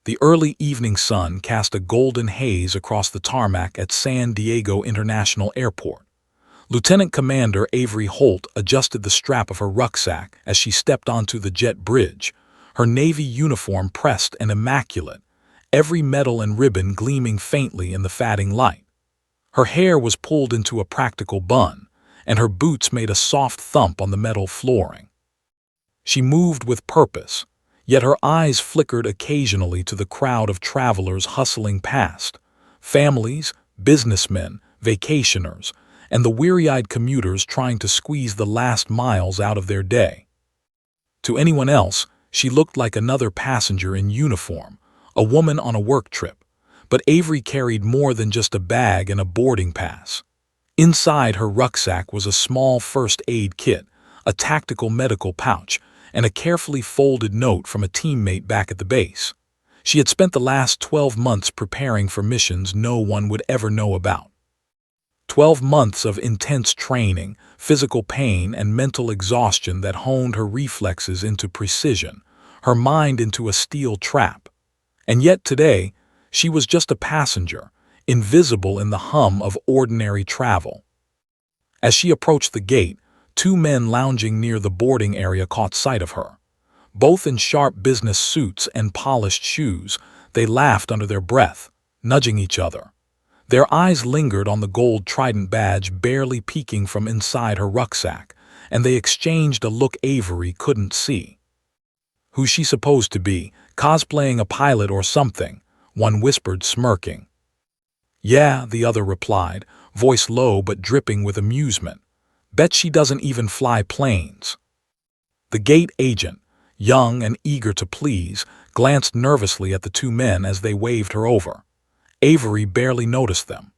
The early evening sun cast a golden haze across the tarmac at San Diego International Airport. Lieutenant Commander Avery Holt adjusted the strap of her rucksack as she stepped onto the jet bridge, her Navy uniform pressed and immaculate, every medal and ribbon gleaming faintly in the fading light. Her hair was pulled into a practical bun, and her boots made a soft thump on the metal flooring. She moved with purpose, yet her eyes flickered occasionally to the crowd of travelers hustling past, families, businessmen, vacationers, and the weary-eyed commuters trying to squeeze the last miles out of their day. To anyone else, she looked like another passenger in uniform, a woman on a work trip, but Avery carried more than just a bag and a boarding pass. Inside her rucksack was a small first aid kit, a tactical medical pouch, and a carefully folded note from a teammate back at the base. She had spent the last 12 months preparing for missions no one would ever know about. 12 months of intense training, physical pain, and mental exhaustion that honed her reflexes into precision, her mind into a steel trap. And yet today, she was just a passenger, invisible in the hum of ordinary travel. As she approached the gate, two men lounging near the boarding area caught sight of her. Both in sharp business suits and polished shoes, they laughed under their breath, nudging each other. Their eyes lingered on the gold Trident badge barely peeking from inside her rucksack, and they exchanged a look Avery couldn't see. "Who's she supposed to be, cosplaying a pilot or something?" one whispered, smirking. "Yeah," the other replied, voice low but dripping with amusement. "Bet she doesn't even fly planes." The gate agent, young and eager to please, glanced nervously at the two men as they waved her over. Avery barely noticed them.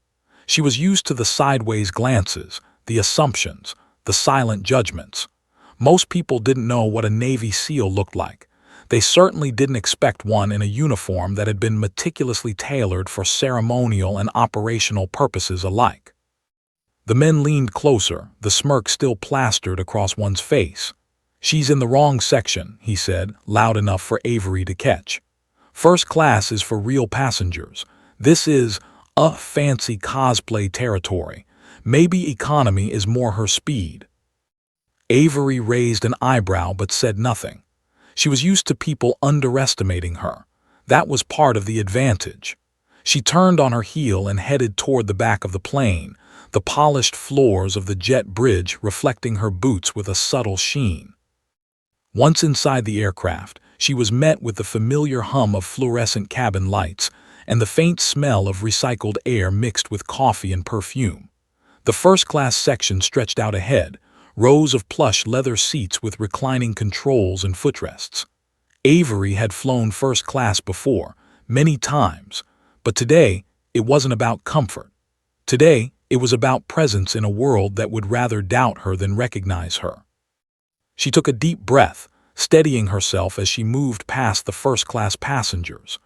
She was used to the sideways glances, the assumptions, the silent judgments. Most people didn't know what a Navy SEAL looked like. They certainly didn't expect one in a uniform that had been meticulously tailored for ceremonial and operational purposes alike. The men leaned closer, the smirk still plastered across one's face. "She's in the wrong section," he said, loud enough for Avery to catch. "First class is for real passengers. This is fancy cosplay territory. Maybe economy is more her speed." Avery raised an eyebrow but said nothing. She was used to people underestimating her. That was part of the advantage. She turned on her heel and headed toward the back of the plane, the polished floors of the jet bridge reflecting her boots with a subtle sheen. Once inside the aircraft, she was met with the familiar hum of fluorescent cabin lights and the faint smell of recycled air mixed with coffee and perfume. The first-class section stretched out ahead, rows of plush leather seats with reclining controls and footrests. Avery had flown first class before, many times, but today it wasn't about comfort. Today it was about presence in a world that would rather doubt her than recognize her. She took a deep breath, steadying herself as she moved past the first-class passengers.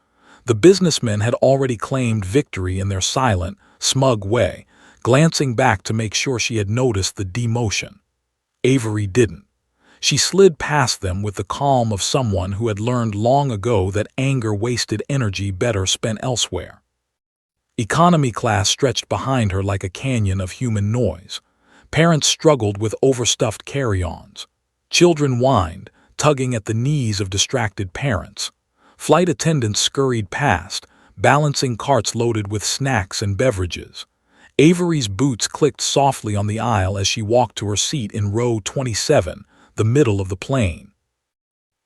The businessmen had already claimed victory in their silent, smug way, glancing back to make sure she had noticed the demotion. Avery didn't. She slid past them with the calm of someone who had learned long ago that anger wasted energy better spent elsewhere. Economy class stretched behind her like a canyon of human noise. Parents struggled with overstuffed carry-ons. Children whined, tugging at the knees of distracted parents. Flight attendants scurried past, balancing carts loaded with snacks and beverages. Avery's boots clicked softly on the aisle as she walked to her seat in row 27, the middle of the plane.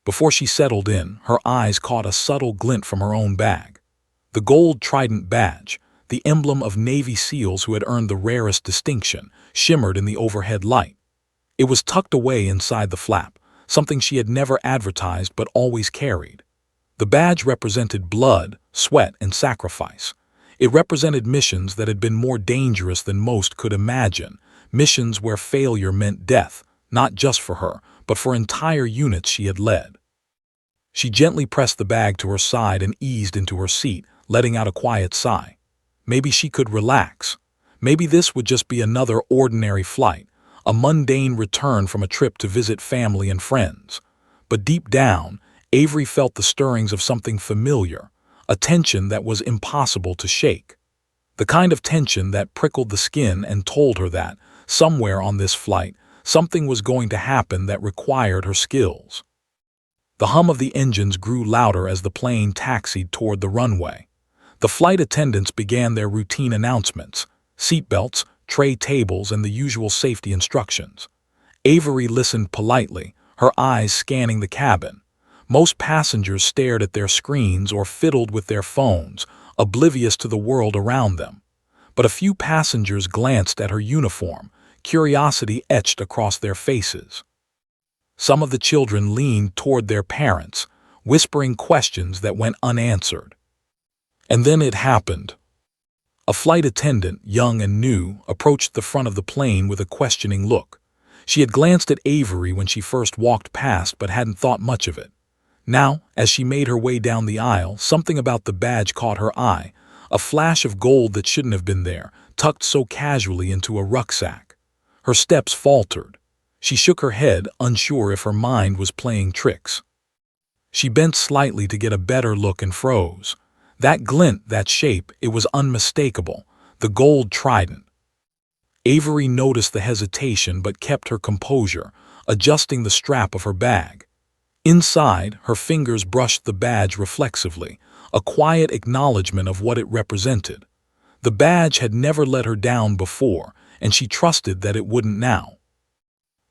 Before she settled in, her eyes caught a subtle glint from her own bag. The gold Trident badge, the emblem of Navy SEALs who had earned the rarest distinction, shimmered in the overhead light. It was tucked away inside the flap, something she had never advertised but always carried. The badge represented blood, sweat, and sacrifice. It represented missions that had been more dangerous than most could imagine, missions where failure meant death, not just for her, but for entire units she had led. She gently pressed the bag to her side and eased into her seat, letting out a quiet sigh. Maybe she could relax. Maybe this would just be another ordinary flight, a mundane return from a trip to visit family and friends. But deep down, Avery felt the stirrings of something familiar, a tension that was impossible to shake. The kind of tension that prickled the skin and told her that, somewhere on this flight, something was going to happen that required her skills. The hum of the engines grew louder as the plane taxied toward the runway. The flight attendants began their routine announcements: seatbelts, tray tables, and the usual safety instructions. Avery listened politely, her eyes scanning the cabin. Most passengers stared at their screens or fiddled with their phones, oblivious to the world around them. But a few passengers glanced at her uniform, curiosity etched across their faces. Some of the children leaned toward their parents, whispering questions that went unanswered. And then it happened. A flight attendant, young and new, approached the front of the plane with a questioning look. She had glanced at Avery when she first walked past but hadn't thought much of it. Now, as she made her way down the aisle, something about the badge caught her eye, a flash of gold that shouldn't have been there, tucked so casually into a rucksack. Her steps faltered. She shook her head, unsure if her mind was playing tricks. She bent slightly to get a better look and froze. That glint, that shape, it was unmistakable. The gold Trident. Avery noticed the hesitation but kept her composure, adjusting the strap of her bag. Inside, her fingers brushed the badge reflexively, a quiet acknowledgement of what it represented. The badge had never let her down before, and she trusted that it wouldn't now.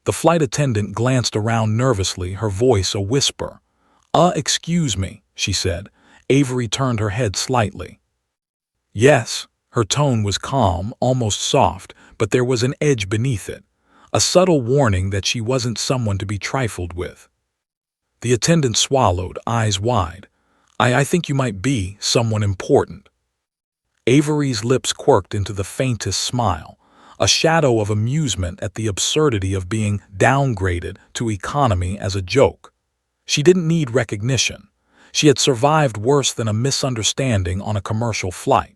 The flight attendant glanced around nervously, her voice a whisper. Excuse me," she said. Avery turned her head slightly. Yes, her tone was calm, almost soft, but there was an edge beneath it, a subtle warning that she wasn't someone to be trifled with. The attendant swallowed, eyes wide. I think you might be someone important." Avery's lips quirked into the faintest smile, a shadow of amusement at the absurdity of being downgraded to economy as a joke. She didn't need recognition. She had survived worse than a misunderstanding on a commercial flight.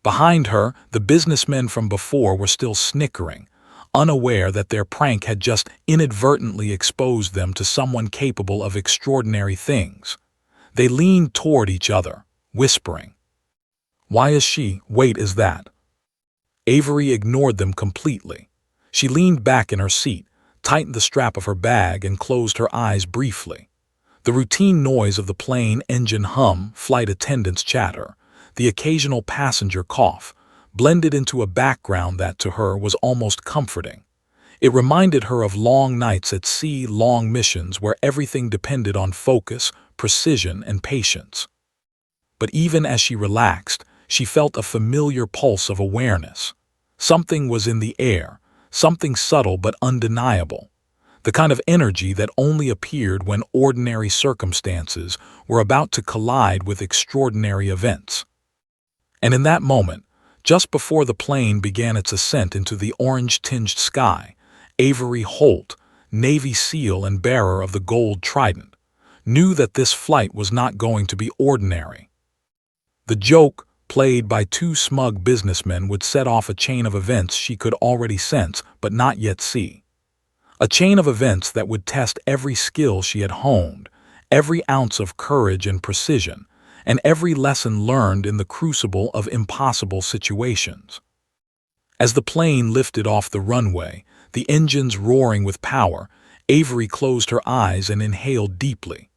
Behind her, the businessmen from before were still snickering, unaware that their prank had just inadvertently exposed them to someone capable of extraordinary things. They leaned toward each other, whispering. "Why is she? Wait, is that?" Avery ignored them completely. She leaned back in her seat, tightened the strap of her bag, and closed her eyes briefly. The routine noise of the plane engine hum, flight attendants' chatter, the occasional passenger cough, blended into a background that, to her, was almost comforting. It reminded her of long nights at sea, long missions where everything depended on focus, precision, and patience. But even as she relaxed, she felt a familiar pulse of awareness. Something was in the air, something subtle but undeniable, the kind of energy that only appeared when ordinary circumstances were about to collide with extraordinary events. And in that moment, just before the plane began its ascent into the orange-tinged sky, Avery Holt, Navy SEAL and bearer of the gold Trident, knew that this flight was not going to be ordinary. The joke, played by two smug businessmen, would set off a chain of events she could already sense but not yet see. A chain of events that would test every skill she had honed, every ounce of courage and precision, and every lesson learned in the crucible of impossible situations. As the plane lifted off the runway, the engines roaring with power, Avery closed her eyes and inhaled deeply.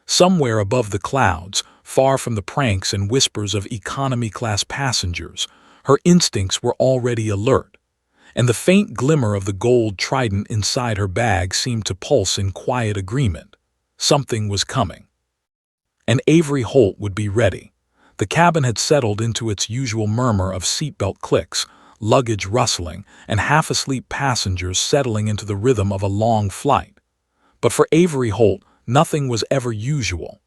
Somewhere above the clouds, far from the pranks and whispers of economy-class passengers, her instincts were already alert, and the faint glimmer of the gold Trident inside her bag seemed to pulse in quiet agreement. Something was coming. And Avery Holt would be ready. The cabin had settled into its usual murmur of seatbelt clicks, luggage rustling, and half-asleep passengers settling into the rhythm of a long flight. But for Avery Holt, nothing was ever usual.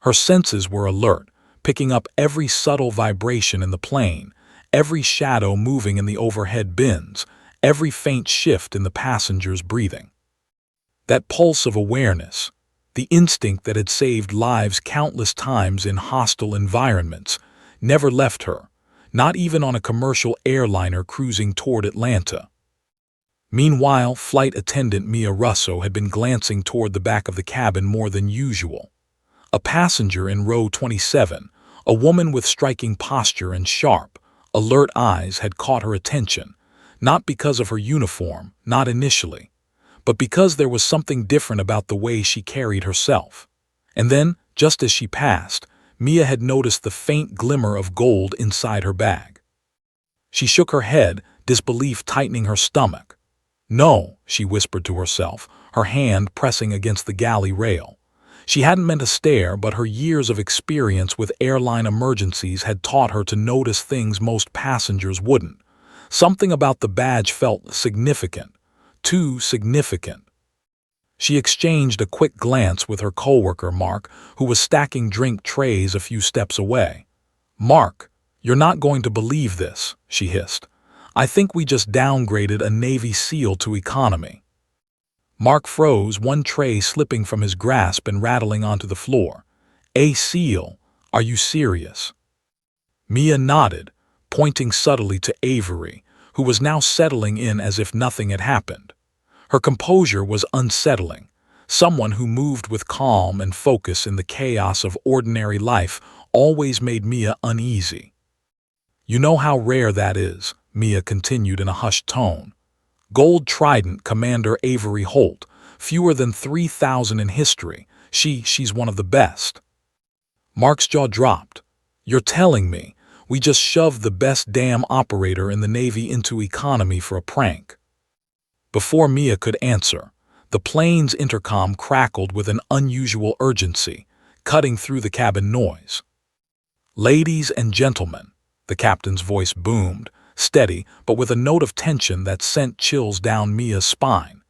Her senses were alert, picking up every subtle vibration in the plane, every shadow moving in the overhead bins, every faint shift in the passengers' breathing. That pulse of awareness, the instinct that had saved lives countless times in hostile environments, never left her, not even on a commercial airliner cruising toward Atlanta. Meanwhile, flight attendant Mia Russo had been glancing toward the back of the cabin more than usual. A passenger in row 27, a woman with striking posture and sharp, alert eyes had caught her attention, not because of her uniform, not initially, but because there was something different about the way she carried herself. And then, just as she passed, Mia had noticed the faint glimmer of gold inside her bag. She shook her head, disbelief tightening her stomach. "No," she whispered to herself, her hand pressing against the galley rail. She hadn't meant to stare, but her years of experience with airline emergencies had taught her to notice things most passengers wouldn't. Something about the badge felt significant, too significant. She exchanged a quick glance with her coworker, Mark, who was stacking drink trays a few steps away. "Mark, you're not going to believe this," she hissed. "I think we just downgraded a Navy SEAL to economy." Mark froze, one tray slipping from his grasp and rattling onto the floor. "A SEAL? Are you serious?" Mia nodded, pointing subtly to Avery, who was now settling in as if nothing had happened. Her composure was unsettling. Someone who moved with calm and focus in the chaos of ordinary life always made Mia uneasy. "You know how rare that is," Mia continued in a hushed tone. "Gold Trident Commander Avery Holt, fewer than 3,000 in history. She's one of the best." Mark's jaw dropped. "You're telling me we just shoved the best damn operator in the Navy into economy for a prank?" Before Mia could answer, the plane's intercom crackled with an unusual urgency, cutting through the cabin noise. "Ladies and gentlemen," the captain's voice boomed, steady but with a note of tension that sent chills down Mia's spine.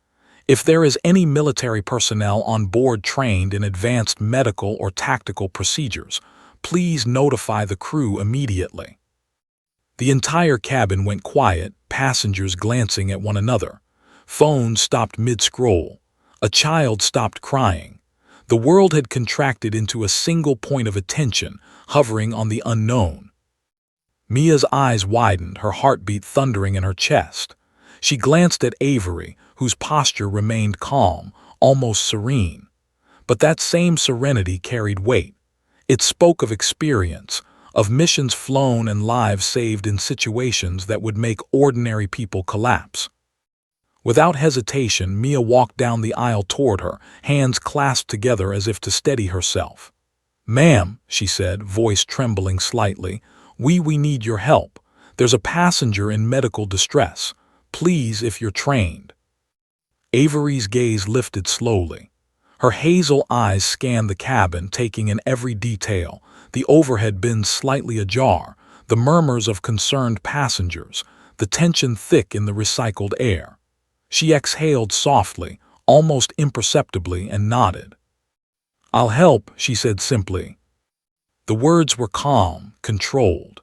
"If there is any military personnel on board trained in advanced medical or tactical procedures, please notify the crew immediately." The entire cabin went quiet, passengers glancing at one another. Phones stopped mid-scroll. A child stopped crying. The world had contracted into a single point of attention, hovering on the unknown. Mia's eyes widened, her heartbeat thundering in her chest. She glanced at Avery, whose posture remained calm, almost serene. But that same serenity carried weight. It spoke of experience, of missions flown and lives saved in situations that would make ordinary people collapse. Without hesitation, Mia walked down the aisle toward her, hands clasped together as if to steady herself. "Ma'am," she said, voice trembling slightly, we need your help. There's a passenger in medical distress. Please, if you're trained." Avery's gaze lifted slowly. Her hazel eyes scanned the cabin, taking in every detail, the overhead bins slightly ajar, the murmurs of concerned passengers, the tension thick in the recycled air. She exhaled softly, almost imperceptibly, and nodded. "I'll help," she said simply. The words were calm, controlled.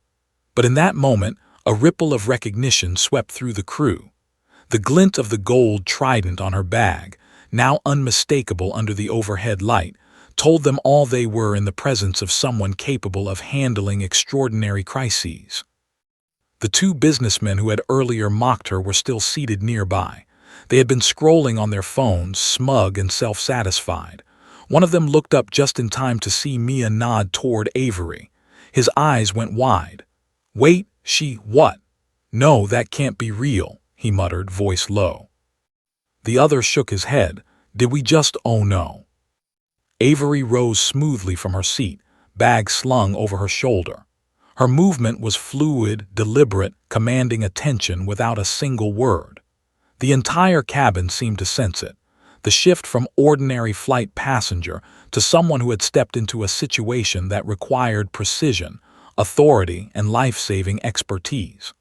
But in that moment, a ripple of recognition swept through the crew. The glint of the gold trident on her bag, now unmistakable under the overhead light, told them all they were in the presence of someone capable of handling extraordinary crises. The two businessmen who had earlier mocked her were still seated nearby. They had been scrolling on their phones, smug and self-satisfied. One of them looked up just in time to see Mia nod toward Avery. His eyes went wide. "Wait, what? No, that can't be real," he muttered, voice low. The other shook his head. "Did we just, oh no." Avery rose smoothly from her seat, bag slung over her shoulder. Her movement was fluid, deliberate, commanding attention without a single word. The entire cabin seemed to sense it. The shift from ordinary flight passenger to someone who had stepped into a situation that required precision, authority, and life-saving expertise.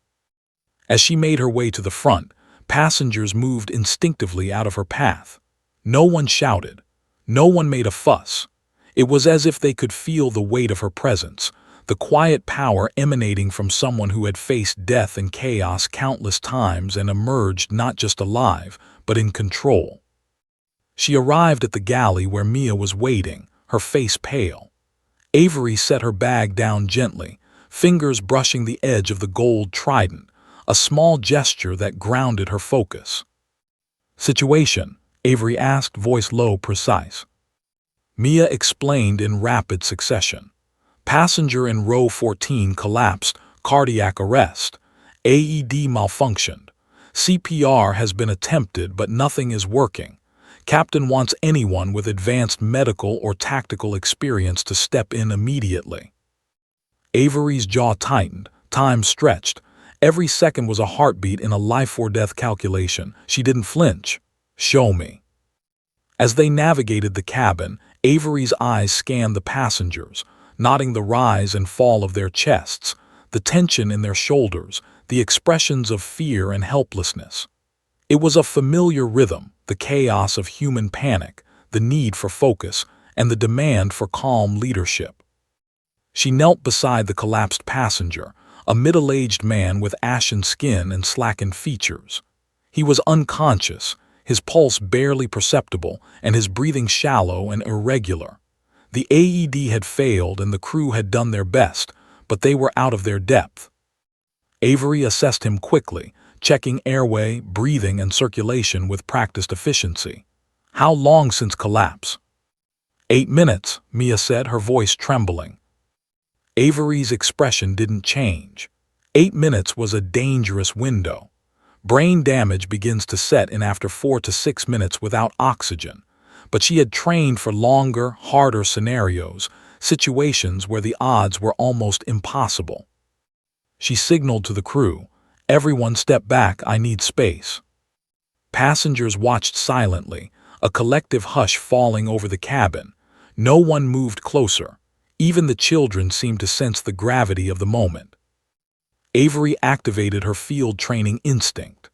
As she made her way to the front, passengers moved instinctively out of her path. No one shouted. No one made a fuss. It was as if they could feel the weight of her presence, the quiet power emanating from someone who had faced death and chaos countless times and emerged not just alive, but in control. She arrived at the galley where Mia was waiting, her face pale. Avery set her bag down gently, fingers brushing the edge of the gold trident, a small gesture that grounded her focus. "Situation?" Avery asked, voice low, precise. Mia explained in rapid succession. Passenger in row 14 collapsed, cardiac arrest. AED malfunctioned. CPR has been attempted but nothing is working. Captain wants anyone with advanced medical or tactical experience to step in immediately. Avery's jaw tightened, time stretched. Every second was a heartbeat in a life-or-death calculation. She didn't flinch. "Show me." As they navigated the cabin, Avery's eyes scanned the passengers, noting the rise and fall of their chests, the tension in their shoulders, the expressions of fear and helplessness. It was a familiar rhythm, the chaos of human panic, the need for focus, and the demand for calm leadership. She knelt beside the collapsed passenger, a middle-aged man with ashen skin and slackened features. He was unconscious, his pulse barely perceptible, and his breathing shallow and irregular. The AED had failed and the crew had done their best, but they were out of their depth. Avery assessed him quickly, checking airway, breathing, and circulation with practiced efficiency. "How long since collapse?" 8 minutes, Mia said, her voice trembling. Avery's expression didn't change. 8 minutes was a dangerous window. Brain damage begins to set in after 4 to 6 minutes without oxygen. But she had trained for longer, harder scenarios, situations where the odds were almost impossible. She signaled to the crew, "Everyone step back, I need space." Passengers watched silently, a collective hush falling over the cabin. No one moved closer. Even the children seemed to sense the gravity of the moment. Avery activated her field training instinct.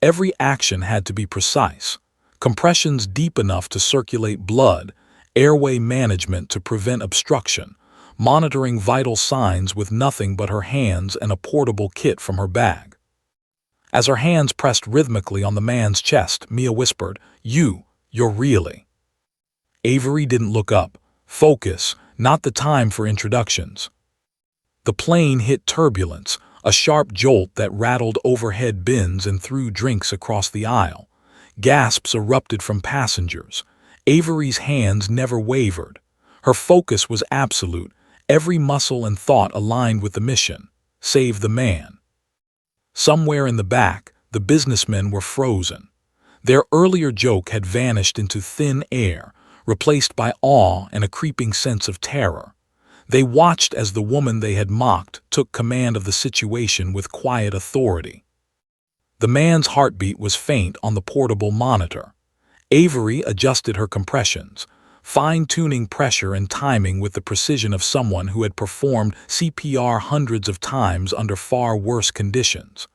Every action had to be precise. Compressions deep enough to circulate blood, airway management to prevent obstruction, monitoring vital signs with nothing but her hands and a portable kit from her bag. As her hands pressed rhythmically on the man's chest, Mia whispered, You're really." Avery didn't look up. Focus, not the time for introductions. The plane hit turbulence, a sharp jolt that rattled overhead bins and threw drinks across the aisle. Gasps erupted from passengers. Avery's hands never wavered. Her focus was absolute, every muscle and thought aligned with the mission: save the man. Somewhere in the back, the businessmen were frozen. Their earlier joke had vanished into thin air, replaced by awe and a creeping sense of terror. They watched as the woman they had mocked took command of the situation with quiet authority. The man's heartbeat was faint on the portable monitor. Avery adjusted her compressions, fine-tuning pressure and timing with the precision of someone who had performed CPR hundreds of times under far worse conditions.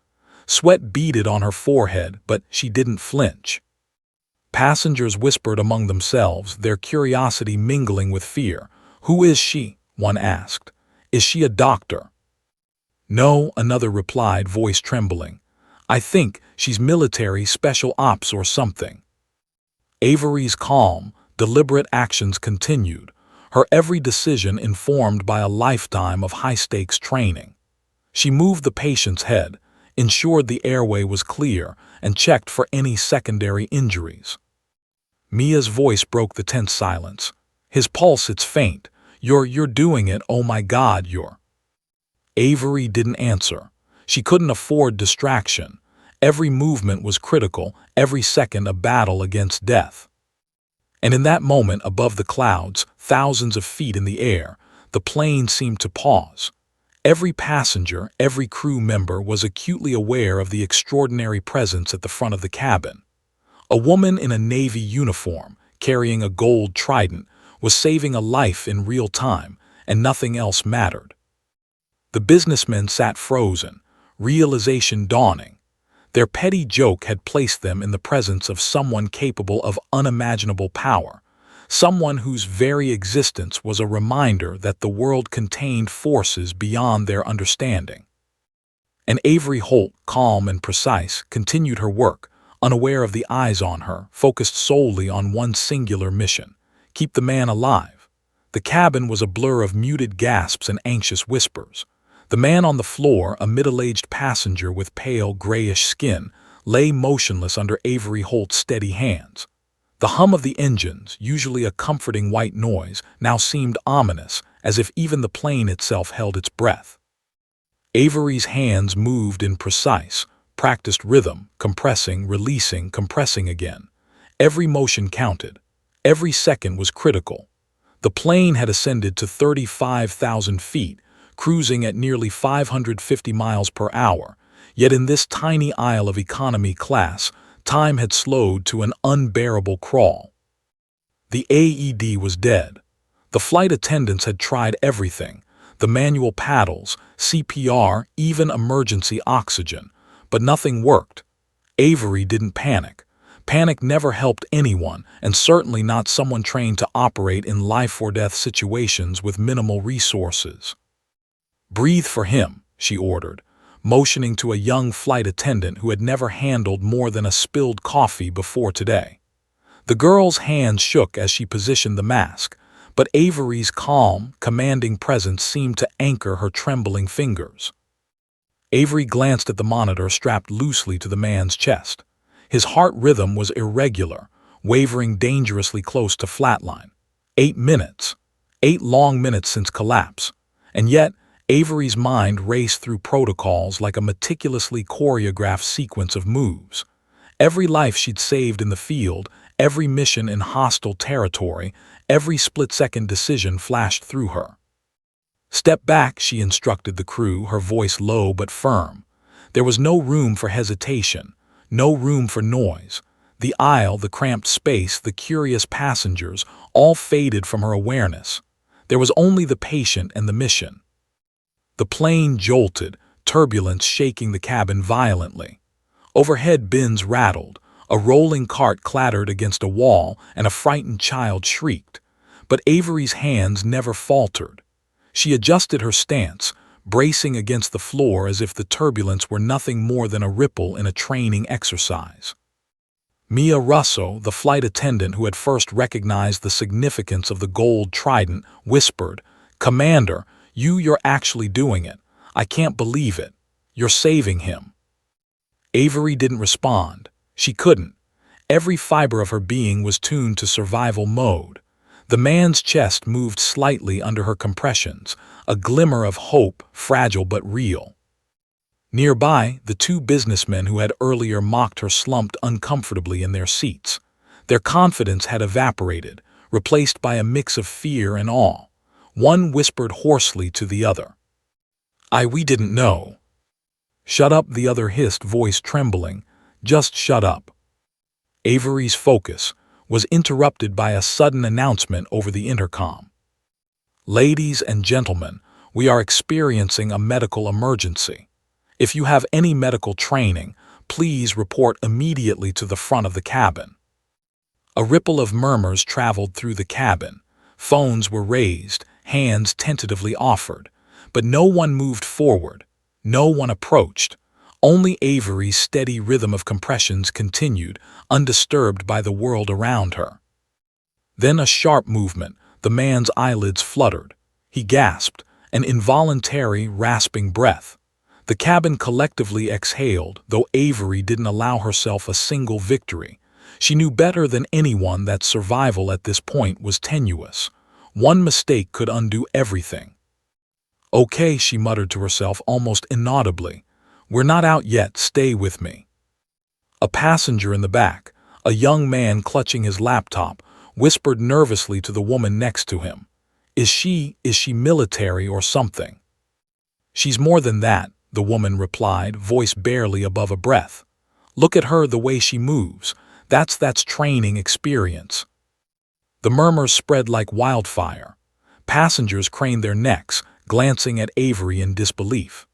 Sweat beaded on her forehead, but she didn't flinch. Passengers whispered among themselves, their curiosity mingling with fear. "Who is she?" one asked. "Is she a doctor?" "No," another replied, voice trembling. "I think she's military, special ops or something." Avery's calm, deliberate actions continued, her every decision informed by a lifetime of high-stakes training. She moved the patient's head, ensured the airway was clear, and checked for any secondary injuries. Mia's voice broke the tense silence. "His pulse, it's faint. You're doing it, oh my God, you're..." Avery didn't answer. She couldn't afford distraction. Every movement was critical, every second a battle against death. And in that moment, above the clouds, thousands of feet in the air, the plane seemed to pause. Every passenger, every crew member was acutely aware of the extraordinary presence at the front of the cabin. A woman in a Navy uniform, carrying a gold Trident, was saving a life in real time, and nothing else mattered. The businessmen sat frozen, realization dawning. Their petty joke had placed them in the presence of someone capable of unimaginable power, someone whose very existence was a reminder that the world contained forces beyond their understanding. And Avery Holt, calm and precise, continued her work, unaware of the eyes on her, focused solely on one singular mission: keep the man alive. The cabin was a blur of muted gasps and anxious whispers. The man on the floor, a middle-aged passenger with pale, grayish skin, lay motionless under Avery Holt's steady hands. The hum of the engines, usually a comforting white noise, now seemed ominous, as if even the plane itself held its breath. Avery's hands moved in precise, practiced rhythm, compressing, releasing, compressing again. Every motion counted. Every second was critical. The plane had ascended to 35,000 feet, cruising at nearly 550 miles per hour, yet in this tiny aisle of economy class, time had slowed to an unbearable crawl. The AED was dead. The flight attendants had tried everything, the manual paddles, CPR, even emergency oxygen, but nothing worked. Avery didn't panic. Panic never helped anyone, and certainly not someone trained to operate in life-or-death situations with minimal resources. "Breathe for him," she ordered, motioning to a young flight attendant who had never handled more than a spilled coffee before today. The girl's hands shook as she positioned the mask, but Avery's calm, commanding presence seemed to anchor her trembling fingers. Avery glanced at the monitor strapped loosely to the man's chest. His heart rhythm was irregular, wavering dangerously close to flatline. 8 minutes. 8 long minutes since collapse. And yet, Avery's mind raced through protocols like a meticulously choreographed sequence of moves. Every life she'd saved in the field, every mission in hostile territory, every split-second decision flashed through her. "Step back," she instructed the crew, her voice low but firm. There was no room for hesitation, no room for noise. The aisle, the cramped space, the curious passengers, all faded from her awareness. There was only the patient and the mission. The plane jolted, turbulence shaking the cabin violently. Overhead bins rattled, a rolling cart clattered against a wall, and a frightened child shrieked. But Avery's hands never faltered. She adjusted her stance, bracing against the floor as if the turbulence were nothing more than a ripple in a training exercise. Mia Russo, the flight attendant who had first recognized the significance of the gold Trident, whispered, "Commander, you're actually doing it. I can't believe it. You're saving him." Avery didn't respond. She couldn't. Every fiber of her being was tuned to survival mode. The man's chest moved slightly under her compressions, a glimmer of hope, fragile but real. Nearby, the two businessmen who had earlier mocked her slumped uncomfortably in their seats. Their confidence had evaporated, replaced by a mix of fear and awe. One whispered hoarsely to the other, We didn't know." "Shut up," the other hissed, voice trembling. "Just shut up." Avery's focus was interrupted by a sudden announcement over the intercom. "Ladies and gentlemen, we are experiencing a medical emergency. If you have any medical training, please report immediately to the front of the cabin." A ripple of murmurs traveled through the cabin. Phones were raised, hands tentatively offered, but no one moved forward. No one approached. Only Avery's steady rhythm of compressions continued, undisturbed by the world around her. Then a sharp movement, the man's eyelids fluttered. He gasped, an involuntary, rasping breath. The cabin collectively exhaled, though Avery didn't allow herself a single victory. She knew better than anyone that survival at this point was tenuous. One mistake could undo everything. "Okay," she muttered to herself almost inaudibly. "We're not out yet, stay with me." A passenger in the back, a young man clutching his laptop, whispered nervously to the woman next to him. Is she military or something?" "She's more than that," the woman replied, voice barely above a breath. "Look at her, the way she moves. That's training experience." The murmurs spread like wildfire. Passengers craned their necks, glancing at Avery in disbelief.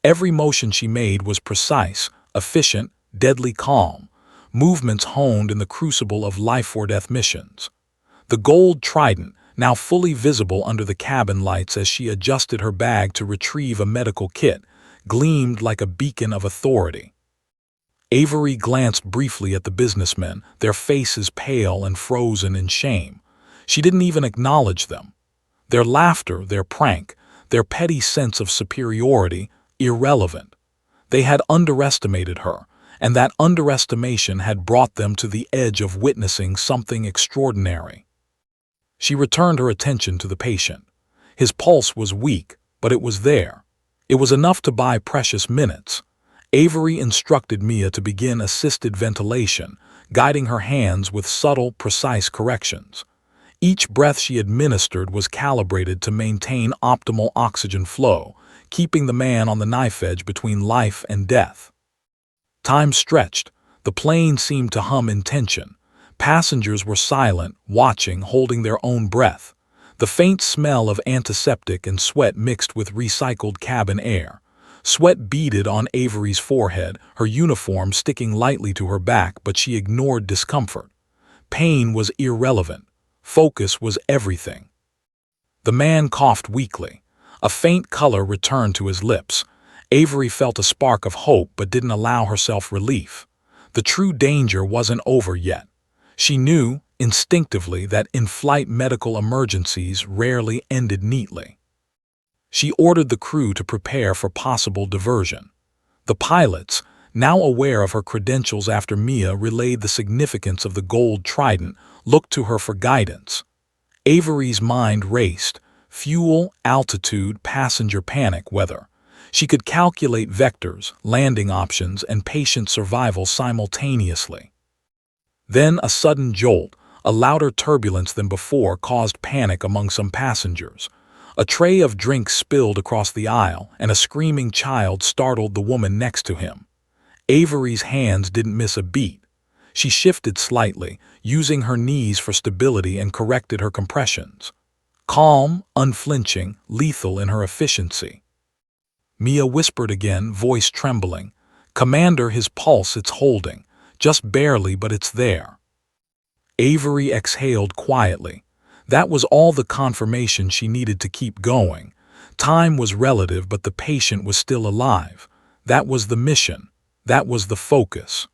Every motion she made was precise, efficient, deadly calm, movements honed in the crucible of life-or-death missions. The gold Trident, now fully visible under the cabin lights as she adjusted her bag to retrieve a medical kit, gleamed like a beacon of authority. Avery glanced briefly at the businessmen, their faces pale and frozen in shame. She didn't even acknowledge them. Their laughter, their prank, their petty sense of superiority, irrelevant. They had underestimated her, and that underestimation had brought them to the edge of witnessing something extraordinary. She returned her attention to the patient. His pulse was weak, but it was there. It was enough to buy precious minutes. Avery instructed Mia to begin assisted ventilation, guiding her hands with subtle, precise corrections. Each breath she administered was calibrated to maintain optimal oxygen flow, keeping the man on the knife edge between life and death. Time stretched. The plane seemed to hum in tension. Passengers were silent, watching, holding their own breath. The faint smell of antiseptic and sweat mixed with recycled cabin air. Sweat beaded on Avery's forehead, her uniform sticking lightly to her back, but she ignored discomfort. Pain was irrelevant. Focus was everything. The man coughed weakly. A faint color returned to his lips. Avery felt a spark of hope but didn't allow herself relief. The true danger wasn't over yet. She knew, instinctively, that in-flight medical emergencies rarely ended neatly. She ordered the crew to prepare for possible diversion. The pilots, now aware of her credentials after Mia relayed the significance of the gold Trident, looked to her for guidance. Avery's mind raced. Fuel, altitude, passenger panic, weather. She could calculate vectors, landing options, and patient survival simultaneously. Then a sudden jolt, a louder turbulence than before, caused panic among some passengers. A tray of drinks spilled across the aisle, and a screaming child startled the woman next to him. Avery's hands didn't miss a beat. She shifted slightly, using her knees for stability, and corrected her compressions. Calm, unflinching, lethal in her efficiency. Mia whispered again, voice trembling. "Commander, his pulse, it's holding. Just barely, but it's there." Avery exhaled quietly. That was all the confirmation she needed to keep going. Time was relative, but the patient was still alive. That was the mission. That was the focus.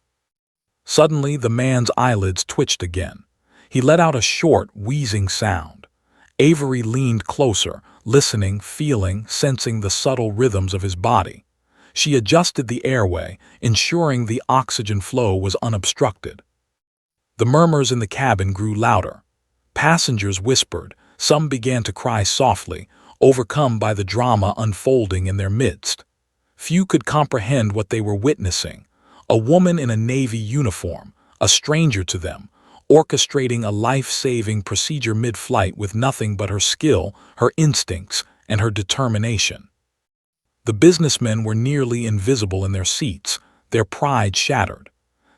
Suddenly, the man's eyelids twitched again. He let out a short, wheezing sound. Avery leaned closer, listening, feeling, sensing the subtle rhythms of his body. She adjusted the airway, ensuring the oxygen flow was unobstructed. The murmurs in the cabin grew louder. Passengers whispered, some began to cry softly, overcome by the drama unfolding in their midst. Few could comprehend what they were witnessing. A woman in a Navy uniform, a stranger to them, orchestrating a life-saving procedure mid-flight with nothing but her skill, her instincts, and her determination. The businessmen were nearly invisible in their seats, their pride shattered.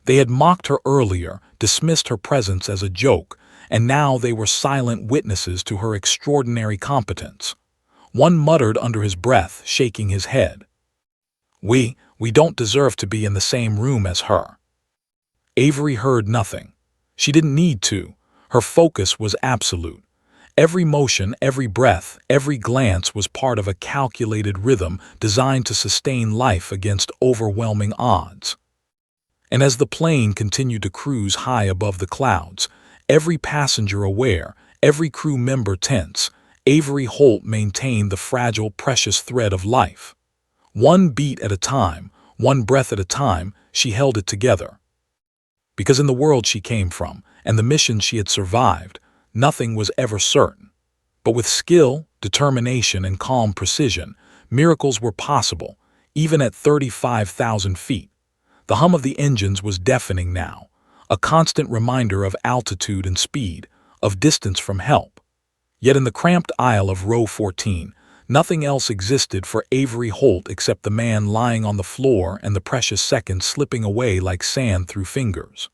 They had mocked her earlier, dismissed her presence as a joke, and now they were silent witnesses to her extraordinary competence. One muttered under his breath, shaking his head, We don't deserve to be in the same room as her." Avery heard nothing. She didn't need to. Her focus was absolute. Every motion, every breath, every glance was part of a calculated rhythm designed to sustain life against overwhelming odds. And as the plane continued to cruise high above the clouds, every passenger aware, every crew member tense, Avery Holt maintained the fragile, precious thread of life. One beat at a time, one breath at a time, she held it together. Because in the world she came from, and the mission she had survived, nothing was ever certain. But with skill, determination, and calm precision, miracles were possible, even at 35,000 feet. The hum of the engines was deafening now, a constant reminder of altitude and speed, of distance from help. Yet in the cramped aisle of row 14, nothing else existed for Avery Holt except the man lying on the floor and the precious seconds slipping away like sand through fingers.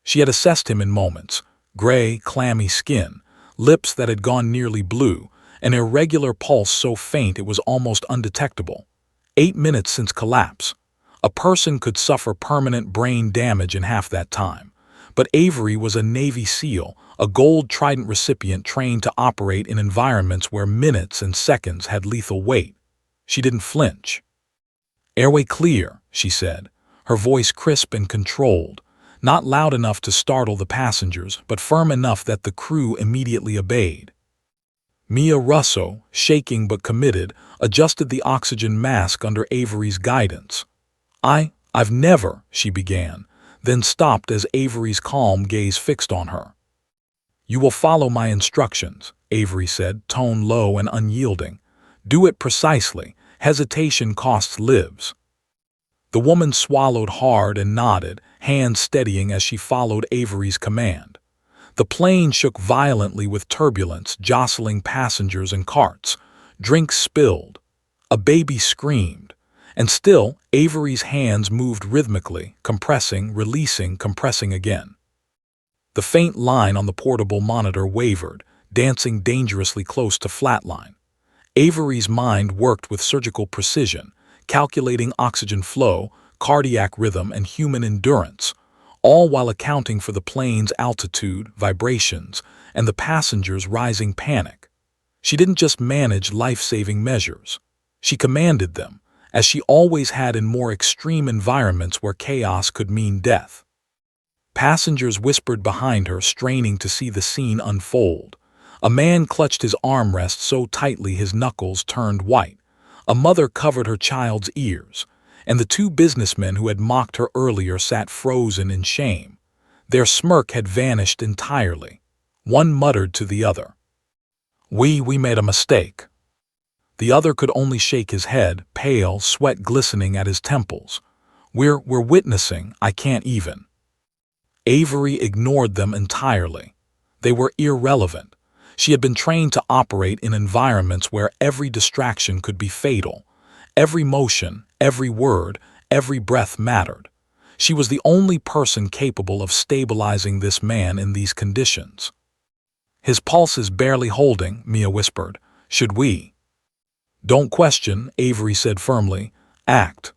She had assessed him in moments: gray, clammy skin, lips that had gone nearly blue, an irregular pulse so faint it was almost undetectable. 8 minutes since collapse. A person could suffer permanent brain damage in half that time. But Avery was a Navy SEAL, a gold Trident recipient trained to operate in environments where minutes and seconds had lethal weight. She didn't flinch. "Airway clear," she said, her voice crisp and controlled, not loud enough to startle the passengers, but firm enough that the crew immediately obeyed. Mia Russo, shaking but committed, adjusted the oxygen mask under Avery's guidance. I "I've never," she began, then stopped as Avery's calm gaze fixed on her. "You will follow my instructions," Avery said, tone low and unyielding. "Do it precisely. Hesitation costs lives." The woman swallowed hard and nodded, hands steadying as she followed Avery's command. The plane shook violently with turbulence, jostling passengers and carts. Drinks spilled. A baby screamed. And still, Avery's hands moved rhythmically, compressing, releasing, compressing again. The faint line on the portable monitor wavered, dancing dangerously close to flatline. Avery's mind worked with surgical precision, calculating oxygen flow, cardiac rhythm, and human endurance, all while accounting for the plane's altitude, vibrations, and the passengers' rising panic. She didn't just manage life-saving measures. She commanded them, as she always had in more extreme environments where chaos could mean death. Passengers whispered behind her, straining to see the scene unfold. A man clutched his armrest so tightly his knuckles turned white. A mother covered her child's ears, and the two businessmen who had mocked her earlier sat frozen in shame. Their smirk had vanished entirely. One muttered to the other, We made a mistake." The other could only shake his head, pale, sweat glistening at his temples. We're witnessing, I can't even." Avery ignored them entirely. They were irrelevant. She had been trained to operate in environments where every distraction could be fatal. Every motion, every word, every breath mattered. She was the only person capable of stabilizing this man in these conditions. "His pulse is barely holding," Mia whispered. "Should we?" "Don't question," Avery said firmly. "Act."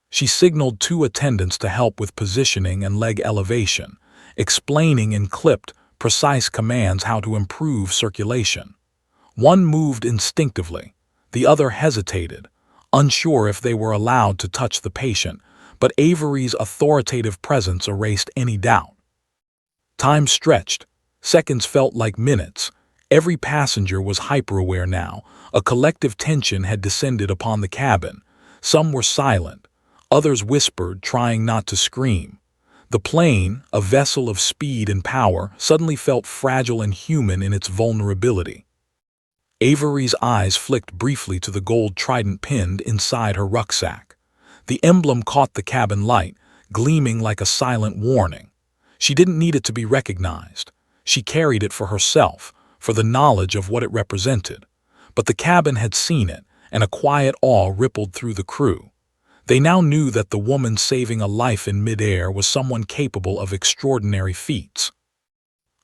She signaled two attendants to help with positioning and leg elevation, explaining in clipped, precise commands how to improve circulation. One moved instinctively. The other hesitated, unsure if they were allowed to touch the patient, but Avery's authoritative presence erased any doubt. Time stretched. Seconds felt like minutes. Every passenger was hyper-aware now. A collective tension had descended upon the cabin. Some were silent. Others whispered, trying not to scream. The plane, a vessel of speed and power, suddenly felt fragile and human in its vulnerability. Avery's eyes flicked briefly to the gold trident pinned inside her rucksack. The emblem caught the cabin light, gleaming like a silent warning. She didn't need it to be recognized. She carried it for herself, for the knowledge of what it represented. But the cabin had seen it, and a quiet awe rippled through the crew. They now knew that the woman saving a life in midair was someone capable of extraordinary feats.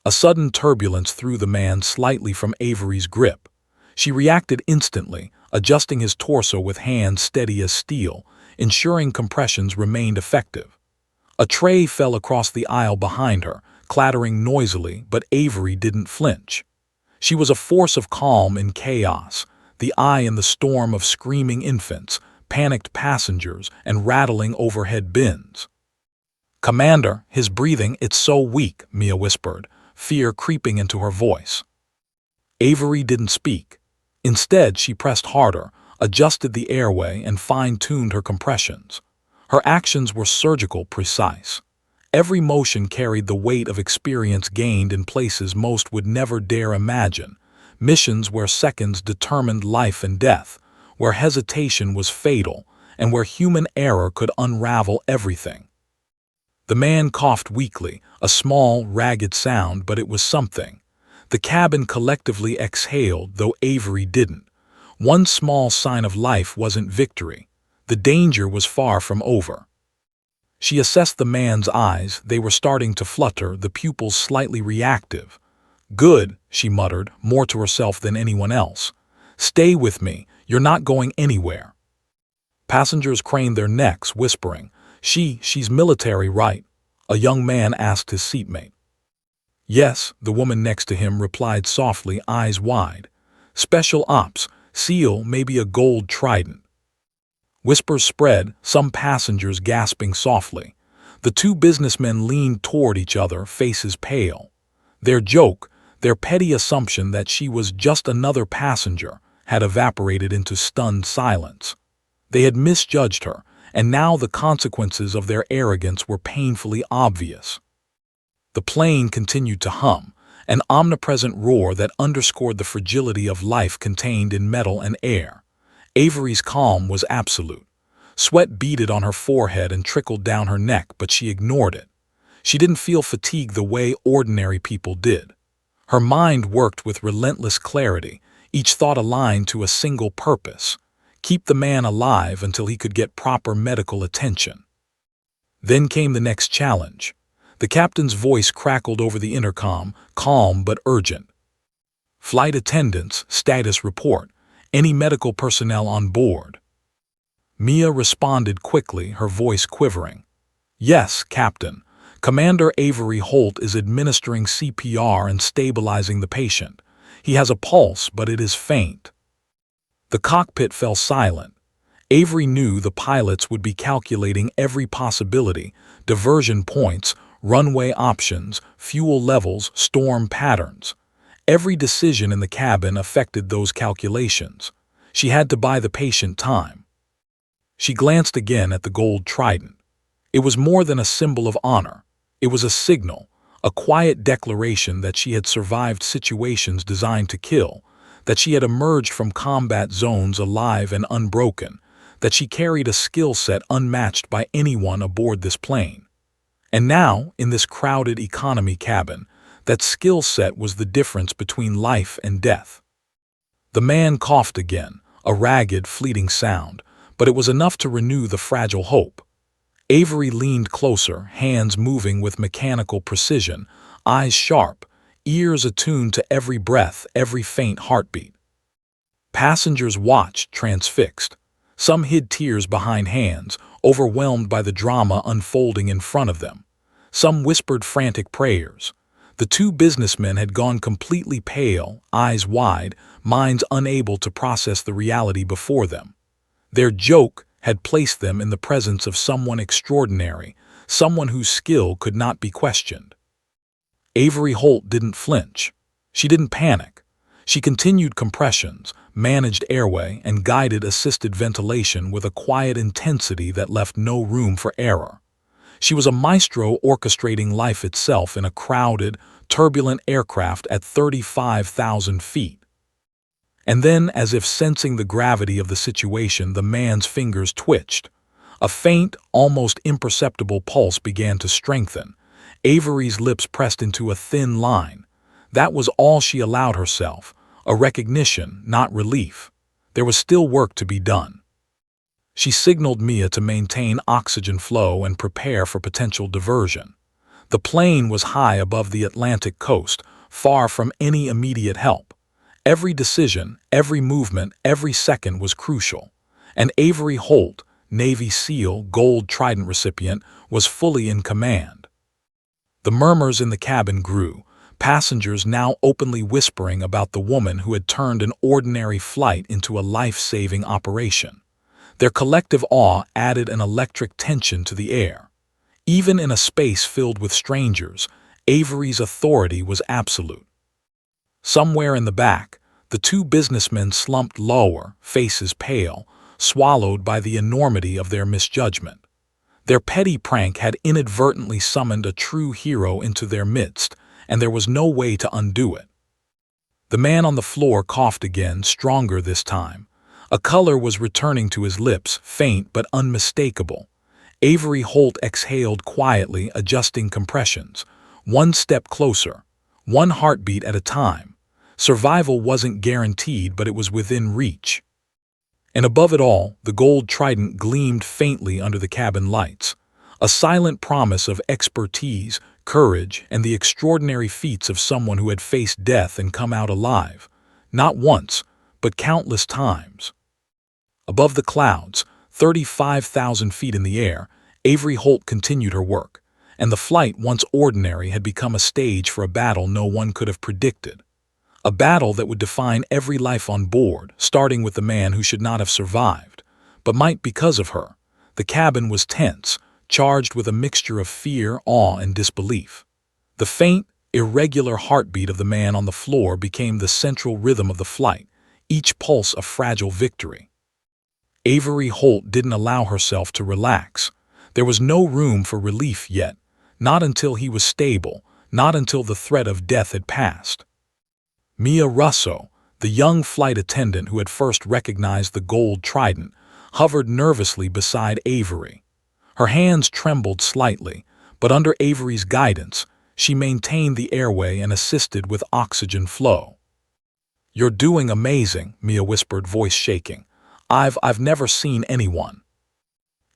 A sudden turbulence threw the man slightly from Avery's grip. She reacted instantly, adjusting his torso with hands steady as steel, ensuring compressions remained effective. A tray fell across the aisle behind her, clattering noisily, but Avery didn't flinch. She was a force of calm in chaos, the eye in the storm of screaming infants, panicked passengers, and rattling overhead bins. "Commander, his breathing, it's so weak," Mia whispered, fear creeping into her voice. Avery didn't speak. Instead, she pressed harder, adjusted the airway, and fine-tuned her compressions. Her actions were surgical, precise. Every motion carried the weight of experience gained in places most would never dare imagine, missions where seconds determined life and death, where hesitation was fatal, and where human error could unravel everything. The man coughed weakly, a small, ragged sound, but it was something. The cabin collectively exhaled, though Avery didn't. One small sign of life wasn't victory. The danger was far from over. She assessed the man's eyes. They were starting to flutter, the pupils slightly reactive. "Good," she muttered, more to herself than anyone else. "Stay with me. You're not going anywhere." Passengers craned their necks, whispering, She's military, right?" a young man asked his seatmate. "Yes," the woman next to him replied softly, eyes wide. "Special ops, SEAL, maybe a gold trident." Whispers spread, some passengers gasping softly. The two businessmen leaned toward each other, faces pale. Their joke, their petty assumption that she was just another passenger, had evaporated into stunned silence. They had misjudged her, and now the consequences of their arrogance were painfully obvious. The plane continued to hum, an omnipresent roar that underscored the fragility of life contained in metal and air. Avery's calm was absolute. Sweat beaded on her forehead and trickled down her neck, but she ignored it. She didn't feel fatigue the way ordinary people did. Her mind worked with relentless clarity, each thought aligned to a single purpose: keep the man alive until he could get proper medical attention. Then came the next challenge. The captain's voice crackled over the intercom, calm but urgent. "Flight attendants, status report. Any medical personnel on board?" Mia responded quickly, her voice quivering. "Yes, Captain. Commander Avery Holt is administering CPR and stabilizing the patient. He has a pulse, but it is faint." The cockpit fell silent. Avery knew the pilots would be calculating every possibility: diversion points, runway options, fuel levels, storm patterns. Every decision in the cabin affected those calculations. She had to buy the patient time. She glanced again at the gold Trident. It was more than a symbol of honor. It was a signal, a quiet declaration that she had survived situations designed to kill, that she had emerged from combat zones alive and unbroken, that she carried a skill set unmatched by anyone aboard this plane. And now, in this crowded economy cabin, that skill set was the difference between life and death. The man coughed again, a ragged, fleeting sound, but it was enough to renew the fragile hope. Avery leaned closer, hands moving with mechanical precision, eyes sharp, ears attuned to every breath, every faint heartbeat. Passengers watched, transfixed. Some hid tears behind hands, overwhelmed by the drama unfolding in front of them. Some whispered frantic prayers. The two businessmen had gone completely pale, eyes wide, minds unable to process the reality before them. Their joke had placed them in the presence of someone extraordinary, someone whose skill could not be questioned. Avery Holt didn't flinch. She didn't panic. She continued compressions, managed airway, and guided assisted ventilation with a quiet intensity that left no room for error. She was a maestro orchestrating life itself in a crowded, turbulent aircraft at 35,000 feet. And then, as if sensing the gravity of the situation, the man's fingers twitched. A faint, almost imperceptible pulse began to strengthen. Avery's lips pressed into a thin line. That was all she allowed herself, a recognition, not relief. There was still work to be done. She signaled Mia to maintain oxygen flow and prepare for potential diversion. The plane was high above the Atlantic coast, far from any immediate help. Every decision, every movement, every second was crucial. And Avery Holt, Navy SEAL, Gold Trident recipient, was fully in command. The murmurs in the cabin grew, passengers now openly whispering about the woman who had turned an ordinary flight into a life-saving operation. Their collective awe added an electric tension to the air. Even in a space filled with strangers, Avery's authority was absolute. Somewhere in the back, the two businessmen slumped lower, faces pale, swallowed by the enormity of their misjudgment. Their petty prank had inadvertently summoned a true hero into their midst, and there was no way to undo it. The man on the floor coughed again, stronger this time. A color was returning to his lips, faint but unmistakable. Avery Holt exhaled quietly, adjusting compressions. One step closer, one heartbeat at a time. Survival wasn't guaranteed, but it was within reach. And above it all, the gold Trident gleamed faintly under the cabin lights, a silent promise of expertise, courage, and the extraordinary feats of someone who had faced death and come out alive, not once, but countless times. Above the clouds, 35,000 feet in the air, Avery Holt continued her work, and the flight, once ordinary, had become a stage for a battle no one could have predicted. A battle that would define every life on board, starting with the man who should not have survived, but might because of her. The cabin was tense, charged with a mixture of fear, awe, and disbelief. The faint, irregular heartbeat of the man on the floor became the central rhythm of the flight, each pulse a fragile victory. Avery Holt didn't allow herself to relax. There was no room for relief yet, not until he was stable, not until the threat of death had passed. Mia Russo, the young flight attendant who had first recognized the gold Trident, hovered nervously beside Avery. Her hands trembled slightly, but under Avery's guidance, she maintained the airway and assisted with oxygen flow. "You're doing amazing," Mia whispered, voice shaking. I've never seen anyone."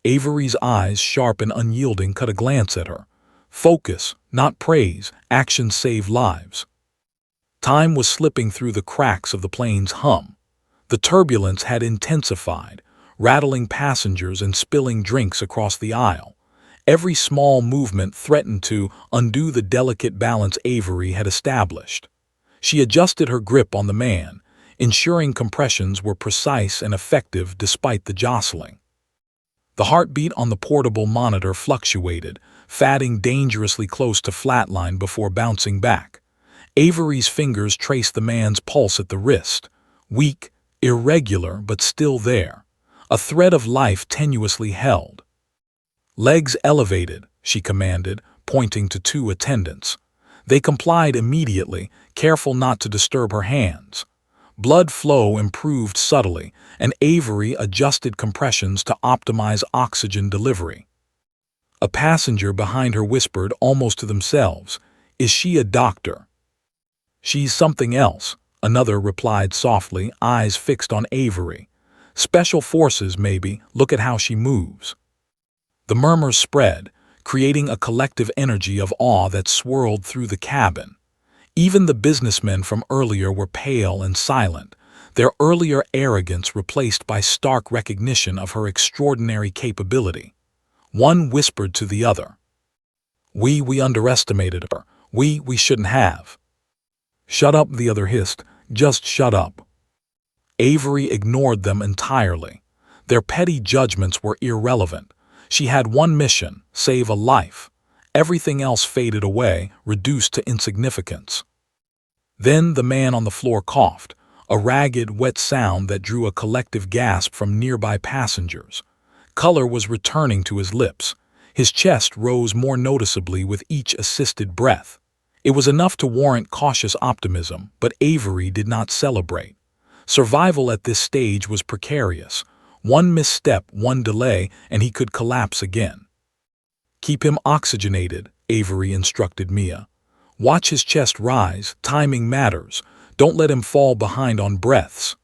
Avery's eyes, sharp and unyielding, cut a glance at her. Focus, not praise. Actions save lives. Time was slipping through the cracks of the plane's hum. The turbulence had intensified, rattling passengers and spilling drinks across the aisle. Every small movement threatened to undo the delicate balance Avery had established. She adjusted her grip on the man, ensuring compressions were precise and effective despite the jostling. The heartbeat on the portable monitor fluctuated, fatting dangerously close to flatline before bouncing back. Avery's fingers traced the man's pulse at the wrist, weak, irregular, but still there, a thread of life tenuously held. "Legs elevated," she commanded, pointing to two attendants. They complied immediately, careful not to disturb her hands. Blood flow improved subtly, and Avery adjusted compressions to optimize oxygen delivery. A passenger behind her whispered, almost to themselves, "Is she a doctor?" "She's something else," another replied softly, eyes fixed on Avery. "Special forces, maybe. Look at how she moves." The murmurs spread, creating a collective energy of awe that swirled through the cabin. Even the businessmen from earlier were pale and silent, their earlier arrogance replaced by stark recognition of her extraordinary capability. One whispered to the other, We underestimated her. We shouldn't have." "Shut up," the other hissed. "Just shut up." Avery ignored them entirely. Their petty judgments were irrelevant. She had one mission: save a life. Everything else faded away, reduced to insignificance. Then the man on the floor coughed, a ragged, wet sound that drew a collective gasp from nearby passengers. Color was returning to his lips. His chest rose more noticeably with each assisted breath. It was enough to warrant cautious optimism, but Avery did not celebrate. Survival at this stage was precarious. One misstep, one delay, and he could collapse again. "Keep him oxygenated," Avery instructed Mia. "Watch his chest rise. Timing matters. Don't let him fall behind on breaths."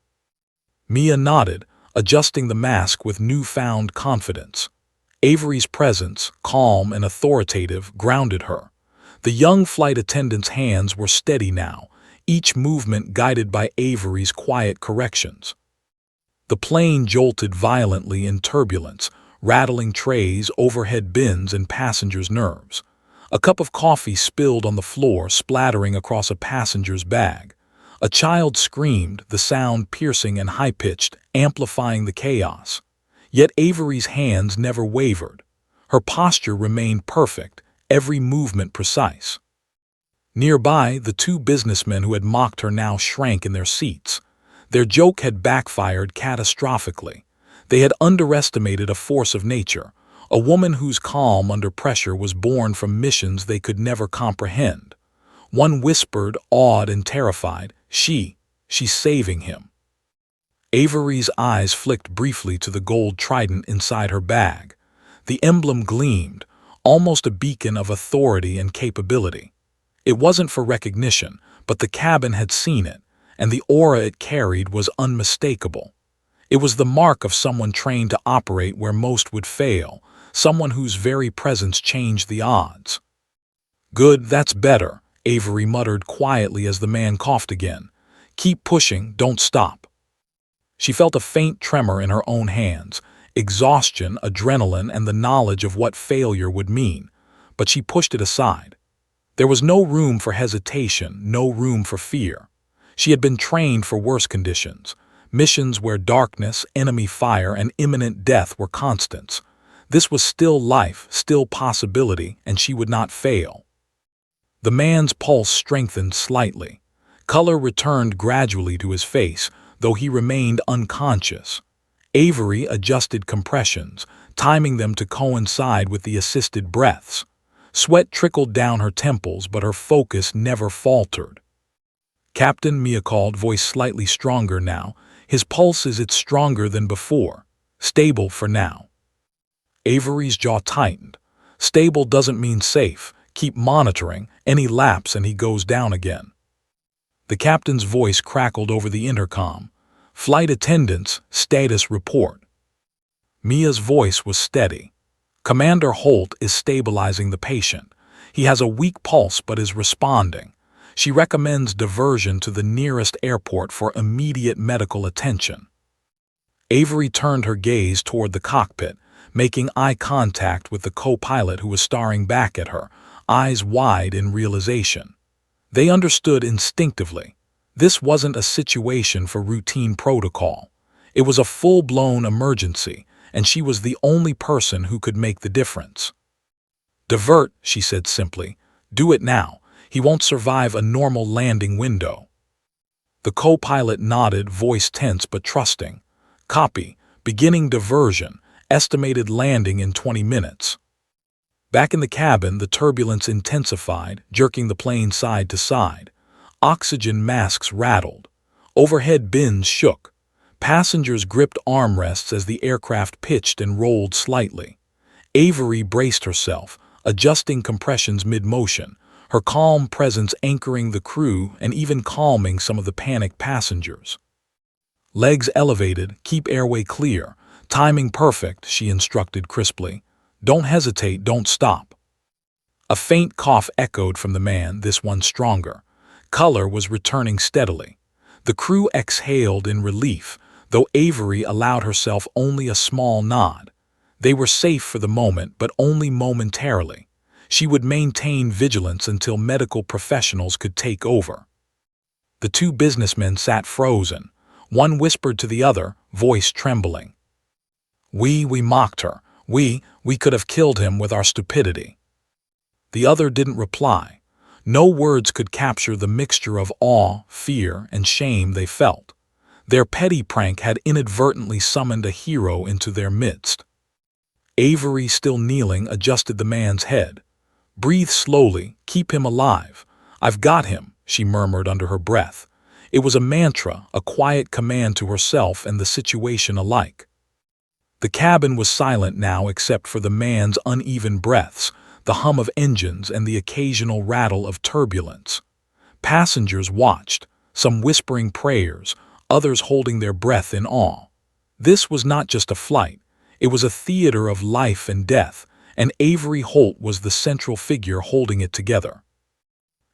Mia nodded, adjusting the mask with newfound confidence. Avery's presence, calm and authoritative, grounded her. The young flight attendant's hands were steady now, each movement guided by Avery's quiet corrections. The plane jolted violently in turbulence, rattling trays, overhead bins, and passengers' nerves. A cup of coffee spilled on the floor, splattering across a passenger's bag. A child screamed, the sound piercing and high-pitched, amplifying the chaos. Yet Avery's hands never wavered. Her posture remained perfect, every movement precise. Nearby, the two businessmen who had mocked her now shrank in their seats. Their joke had backfired catastrophically. They had underestimated a force of nature, a woman whose calm under pressure was born from missions they could never comprehend. One whispered, awed and terrified, She's saving him." Avery's eyes flicked briefly to the gold trident inside her bag. The emblem gleamed, almost a beacon of authority and capability. It wasn't for recognition, but the cabin had seen it, and the aura it carried was unmistakable. It was the mark of someone trained to operate where most would fail, someone whose very presence changed the odds. "Good, that's better," Avery muttered quietly as the man coughed again. "Keep pushing, don't stop." She felt a faint tremor in her own hands, exhaustion, adrenaline, and the knowledge of what failure would mean, but she pushed it aside. There was no room for hesitation, no room for fear. She had been trained for worse conditions, missions where darkness, enemy fire, and imminent death were constants. This was still life, still possibility, and she would not fail. The man's pulse strengthened slightly. Color returned gradually to his face, though he remained unconscious. Avery adjusted compressions, timing them to coincide with the assisted breaths. Sweat trickled down her temples, but her focus never faltered. "Captain," Mia called, voice slightly stronger now. "His pulse is stronger than before. Stable for now." Avery's jaw tightened. "Stable doesn't mean safe. Keep monitoring. Any lapse and he goes down again." The captain's voice crackled over the intercom. "Flight attendants, status report." Mia's voice was steady. "Commander Holt is stabilizing the patient. He has a weak pulse but is responding. She recommends diversion to the nearest airport for immediate medical attention." Avery turned her gaze toward the cockpit, making eye contact with the co-pilot who was staring back at her, eyes wide in realization. They understood instinctively. This wasn't a situation for routine protocol. It was a full-blown emergency, and she was the only person who could make the difference. "Divert," she said simply. "Do it now. He won't survive a normal landing window." The co-pilot nodded, voice tense but trusting. "Copy. Beginning diversion. Estimated landing in 20 minutes. Back in the cabin, the turbulence intensified, jerking the plane side to side. Oxygen masks rattled. Overhead bins shook. Passengers gripped armrests as the aircraft pitched and rolled slightly. Avery braced herself, adjusting compressions mid-motion, her calm presence anchoring the crew and even calming some of the panicked passengers. "Legs elevated, keep airway clear. Timing perfect," she instructed crisply. "Don't hesitate, don't stop." A faint cough echoed from the man, this one stronger. Color was returning steadily. The crew exhaled in relief, though Avery allowed herself only a small nod. They were safe for the moment, but only momentarily. She would maintain vigilance until medical professionals could take over. The two businessmen sat frozen. One whispered to the other, voice trembling. We mocked her. We could have killed him with our stupidity." The other didn't reply. No words could capture the mixture of awe, fear, and shame they felt. Their petty prank had inadvertently summoned a hero into their midst. Avery, still kneeling, adjusted the man's head. "Breathe slowly, keep him alive. I've got him," she murmured under her breath. It was a mantra, a quiet command to herself and the situation alike. The cabin was silent now except for the man's uneven breaths, the hum of engines, and the occasional rattle of turbulence. Passengers watched, some whispering prayers, others holding their breath in awe. This was not just a flight. It was a theater of life and death, and Avery Holt was the central figure holding it together.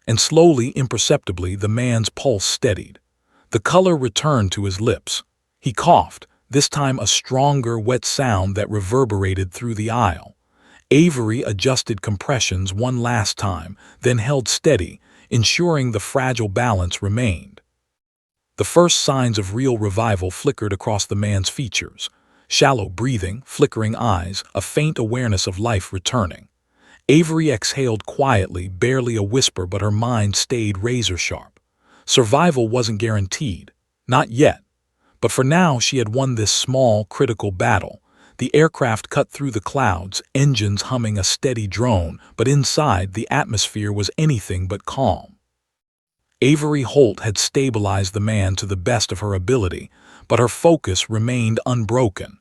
And slowly, imperceptibly, the man's pulse steadied. The color returned to his lips. He coughed, this time a stronger, wet sound that reverberated through the aisle. Avery adjusted compressions one last time, then held steady, ensuring the fragile balance remained. The first signs of real revival flickered across the man's features. Shallow breathing, flickering eyes, a faint awareness of life returning. Avery exhaled quietly, barely a whisper, but her mind stayed razor-sharp. Survival wasn't guaranteed. Not yet. But for now she had won this small, critical battle. The aircraft cut through the clouds, engines humming a steady drone, but inside the atmosphere was anything but calm. Avery Holt had stabilized the man to the best of her ability, but her focus remained unbroken.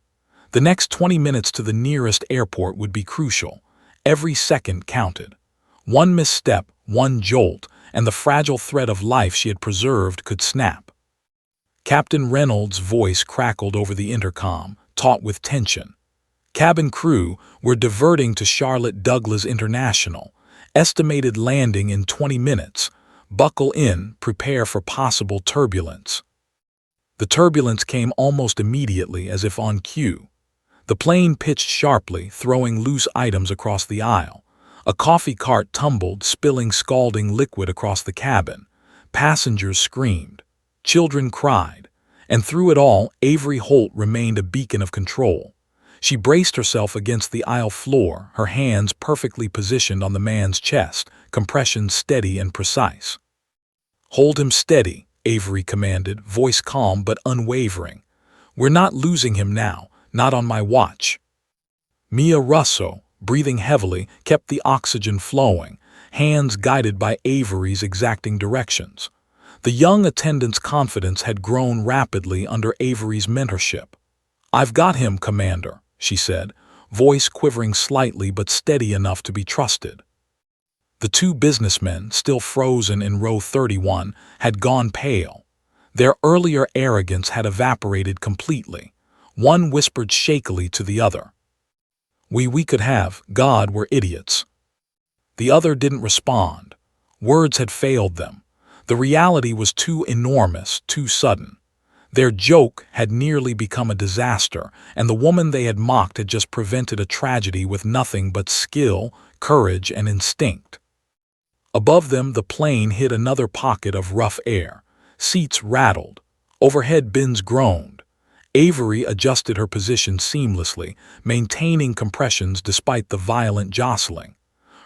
The next 20 minutes to the nearest airport would be crucial. Every second counted. One misstep, one jolt, and the fragile thread of life she had preserved could snap. Captain Reynolds' voice crackled over the intercom, taut with tension. "Cabin crew, we're diverting to Charlotte Douglas International. Estimated landing in 20 minutes. Buckle in, prepare for possible turbulence." The turbulence came almost immediately, as if on cue. The plane pitched sharply, throwing loose items across the aisle. A coffee cart tumbled, spilling scalding liquid across the cabin. Passengers screamed. Children cried. And through it all, Avery Holt remained a beacon of control. She braced herself against the aisle floor, her hands perfectly positioned on the man's chest, compressions steady and precise. "Hold him steady," Avery commanded, voice calm but unwavering. We're not losing him now, not on my watch. Mia Russo, breathing heavily, kept the oxygen flowing, hands guided by Avery's exacting directions. The young attendant's confidence had grown rapidly under Avery's mentorship. "I've got him, Commander," she said, voice quivering slightly but steady enough to be trusted. The two businessmen, still frozen in row 31, had gone pale. Their earlier arrogance had evaporated completely. One whispered shakily to the other, We could have, God, we're idiots." The other didn't respond. Words had failed them. The reality was too enormous, too sudden. Their joke had nearly become a disaster, and the woman they had mocked had just prevented a tragedy with nothing but skill, courage, and instinct. Above them, the plane hit another pocket of rough air. Seats rattled. Overhead bins groaned. Avery adjusted her position seamlessly, maintaining compressions despite the violent jostling.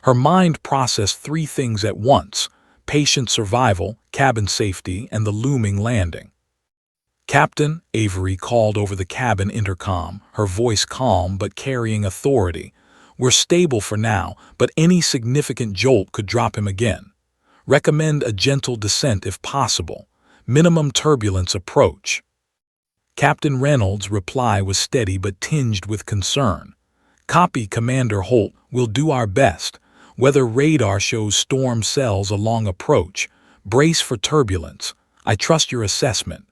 Her mind processed three things at once: patient survival, cabin safety, and the looming landing. "Captain," Avery called over the cabin intercom, her voice calm but carrying authority. "We're stable for now, but any significant jolt could drop him again. Recommend a gentle descent if possible. Minimum turbulence approach." Captain Reynolds' reply was steady but tinged with concern. "Copy, Commander Holt. We'll do our best. Weather radar shows storm cells along approach. Brace for turbulence. I trust your assessment."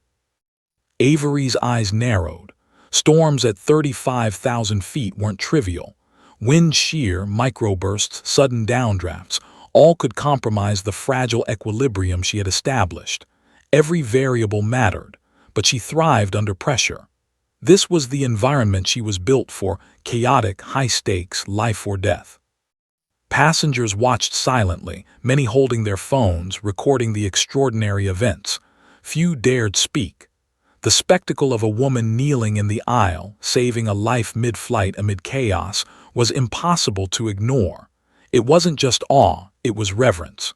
Avery's eyes narrowed. Storms at 35,000 feet weren't trivial. Wind shear, microbursts, sudden downdrafts, all could compromise the fragile equilibrium she had established. Every variable mattered, but she thrived under pressure. This was the environment she was built for: chaotic, high stakes, life or death. Passengers watched silently, many holding their phones, recording the extraordinary events. Few dared speak. The spectacle of a woman kneeling in the aisle, saving a life mid-flight amid chaos, was impossible to ignore. It wasn't just awe, it was reverence.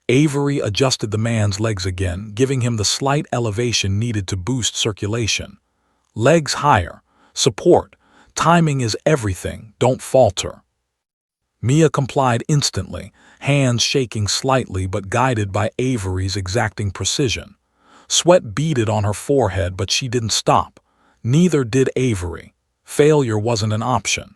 Avery adjusted the man's legs again, giving him the slight elevation needed to boost circulation. "Legs higher. Support. Timing is everything. Don't falter." Mia complied instantly, hands shaking slightly but guided by Avery's exacting precision. Sweat beaded on her forehead, but she didn't stop. Neither did Avery. Failure wasn't an option.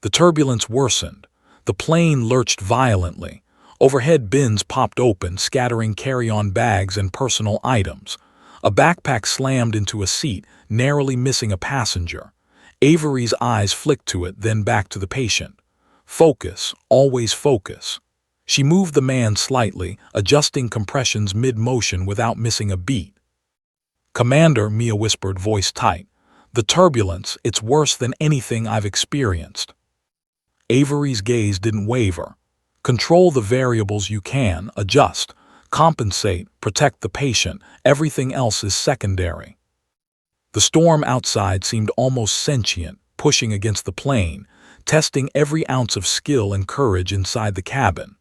The turbulence worsened. The plane lurched violently. Overhead bins popped open, scattering carry-on bags and personal items. A backpack slammed into a seat, narrowly missing a passenger. Avery's eyes flicked to it, then back to the patient. Focus, always focus. She moved the man slightly, adjusting compressions mid-motion without missing a beat. "Commander," Mia whispered, voice tight. "The turbulence, it's worse than anything I've experienced." Avery's gaze didn't waver. "Control the variables you can, adjust, compensate, protect the patient. Everything else is secondary." The storm outside seemed almost sentient, pushing against the plane, testing every ounce of skill and courage inside the cabin.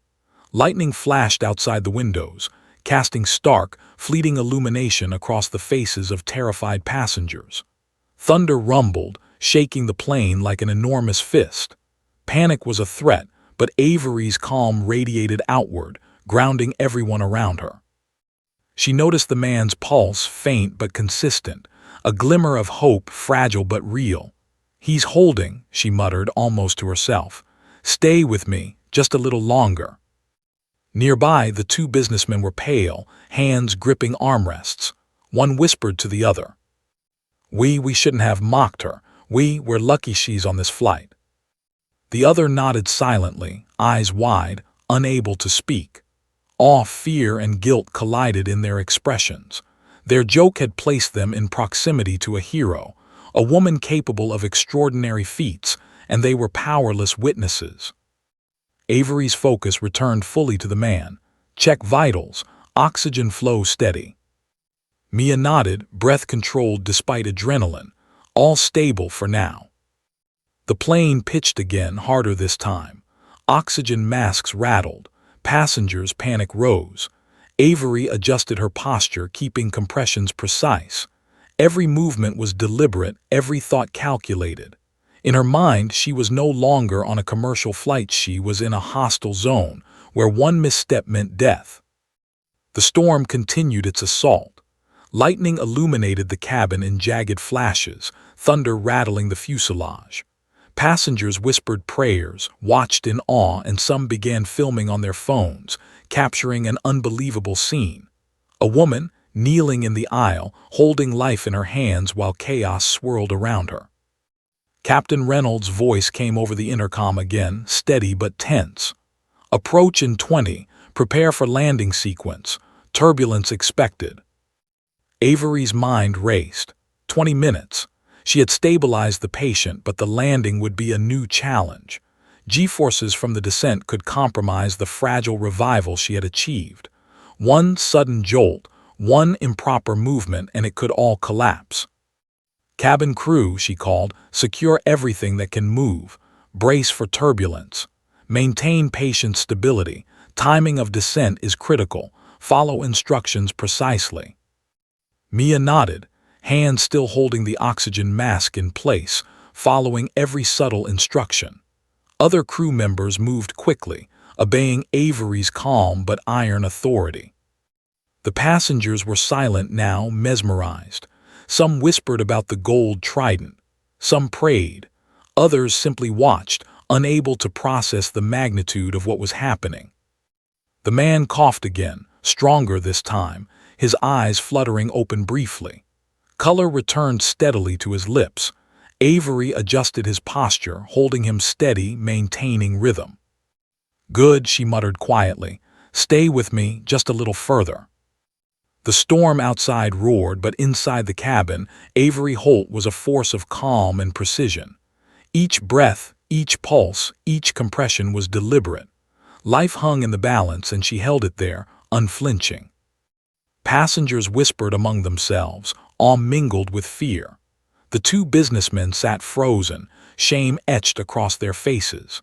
Lightning flashed outside the windows, casting stark, fleeting illumination across the faces of terrified passengers. Thunder rumbled, shaking the plane like an enormous fist. Panic was a threat, but Avery's calm radiated outward, grounding everyone around her. She noticed the man's pulse, faint but consistent, a glimmer of hope, fragile but real. "He's holding," she muttered almost to herself. "Stay with me, just a little longer." Nearby, the two businessmen were pale, hands gripping armrests. One whispered to the other, We shouldn't have mocked her. We're lucky she's on this flight." The other nodded silently, eyes wide, unable to speak. Awe, fear, and guilt collided in their expressions. Their joke had placed them in proximity to a hero, a woman capable of extraordinary feats, and they were powerless witnesses. Avery's focus returned fully to the man. "Check vitals. Oxygen flow steady." Mia nodded, breath controlled despite adrenaline. "All stable for now." The plane pitched again, harder this time. Oxygen masks rattled. Passengers' panic rose. Avery adjusted her posture, keeping compressions precise. Every movement was deliberate, every thought calculated. In her mind, she was no longer on a commercial flight, she was in a hostile zone, where one misstep meant death. The storm continued its assault. Lightning illuminated the cabin in jagged flashes, thunder rattling the fuselage. Passengers whispered prayers, watched in awe, and some began filming on their phones, capturing an unbelievable scene. A woman, kneeling in the aisle, holding life in her hands while chaos swirled around her. Captain Reynolds' voice came over the intercom again, steady but tense. "Approach in 20, prepare for landing sequence, turbulence expected." Avery's mind raced. 20 minutes. She had stabilized the patient, but the landing would be a new challenge. G-forces from the descent could compromise the fragile revival she had achieved. One sudden jolt, one improper movement, and it could all collapse. "Cabin crew," she called, "secure everything that can move. Brace for turbulence. Maintain patient stability. Timing of descent is critical. Follow instructions precisely." Mia nodded, hands still holding the oxygen mask in place, following every subtle instruction. Other crew members moved quickly, obeying Avery's calm but iron authority. The passengers were silent now, mesmerized. Some whispered about the gold Trident. Some prayed. Others simply watched, unable to process the magnitude of what was happening. The man coughed again, stronger this time, his eyes fluttering open briefly. Color returned steadily to his lips. Avery adjusted his posture, holding him steady, maintaining rhythm. "Good," she muttered quietly. "Stay with me just a little further." The storm outside roared, but inside the cabin, Avery Holt was a force of calm and precision. Each breath, each pulse, each compression was deliberate. Life hung in the balance, and she held it there, unflinching. Passengers whispered among themselves, awe mingled with fear. The two businessmen sat frozen, shame etched across their faces.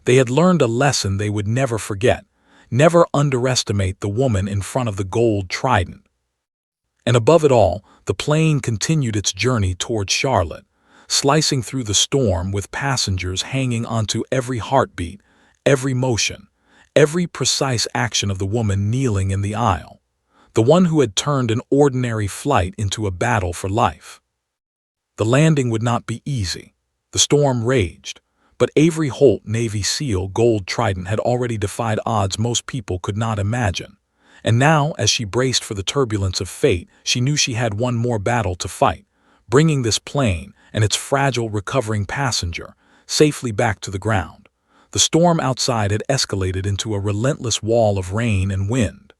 They had learned a lesson they would never forget: never underestimate the woman in front of the gold Trident. And above it all, the plane continued its journey toward Charlotte, slicing through the storm with passengers hanging onto every heartbeat, every motion, every precise action of the woman kneeling in the aisle, the one who had turned an ordinary flight into a battle for life. The landing would not be easy. The storm raged, but Avery Holt, Navy SEAL, Gold Trident, had already defied odds most people could not imagine. And now, as she braced for the turbulence of fate, she knew she had one more battle to fight, bringing this plane and its fragile recovering passenger safely back to the ground. The storm outside had escalated into a relentless wall of rain and wind.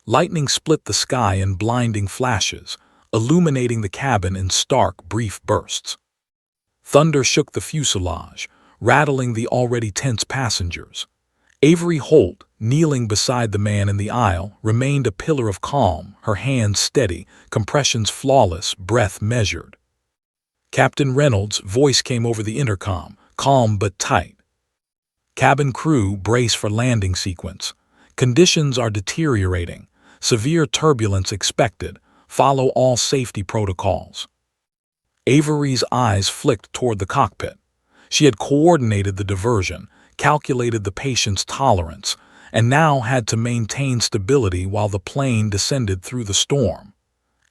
Lightning split the sky in blinding flashes, illuminating the cabin in stark, brief bursts. Thunder shook the fuselage, rattling the already tense passengers. Avery Holt, kneeling beside the man in the aisle, remained a pillar of calm, her hands steady, compressions flawless, breath measured. Captain Reynolds' voice came over the intercom, calm but tight. "Cabin crew, brace for landing sequence. Conditions are deteriorating. Severe turbulence expected. Follow all safety protocols." Avery's eyes flicked toward the cockpit. She had coordinated the diversion, calculated the patient's tolerance, and now had to maintain stability while the plane descended through the storm.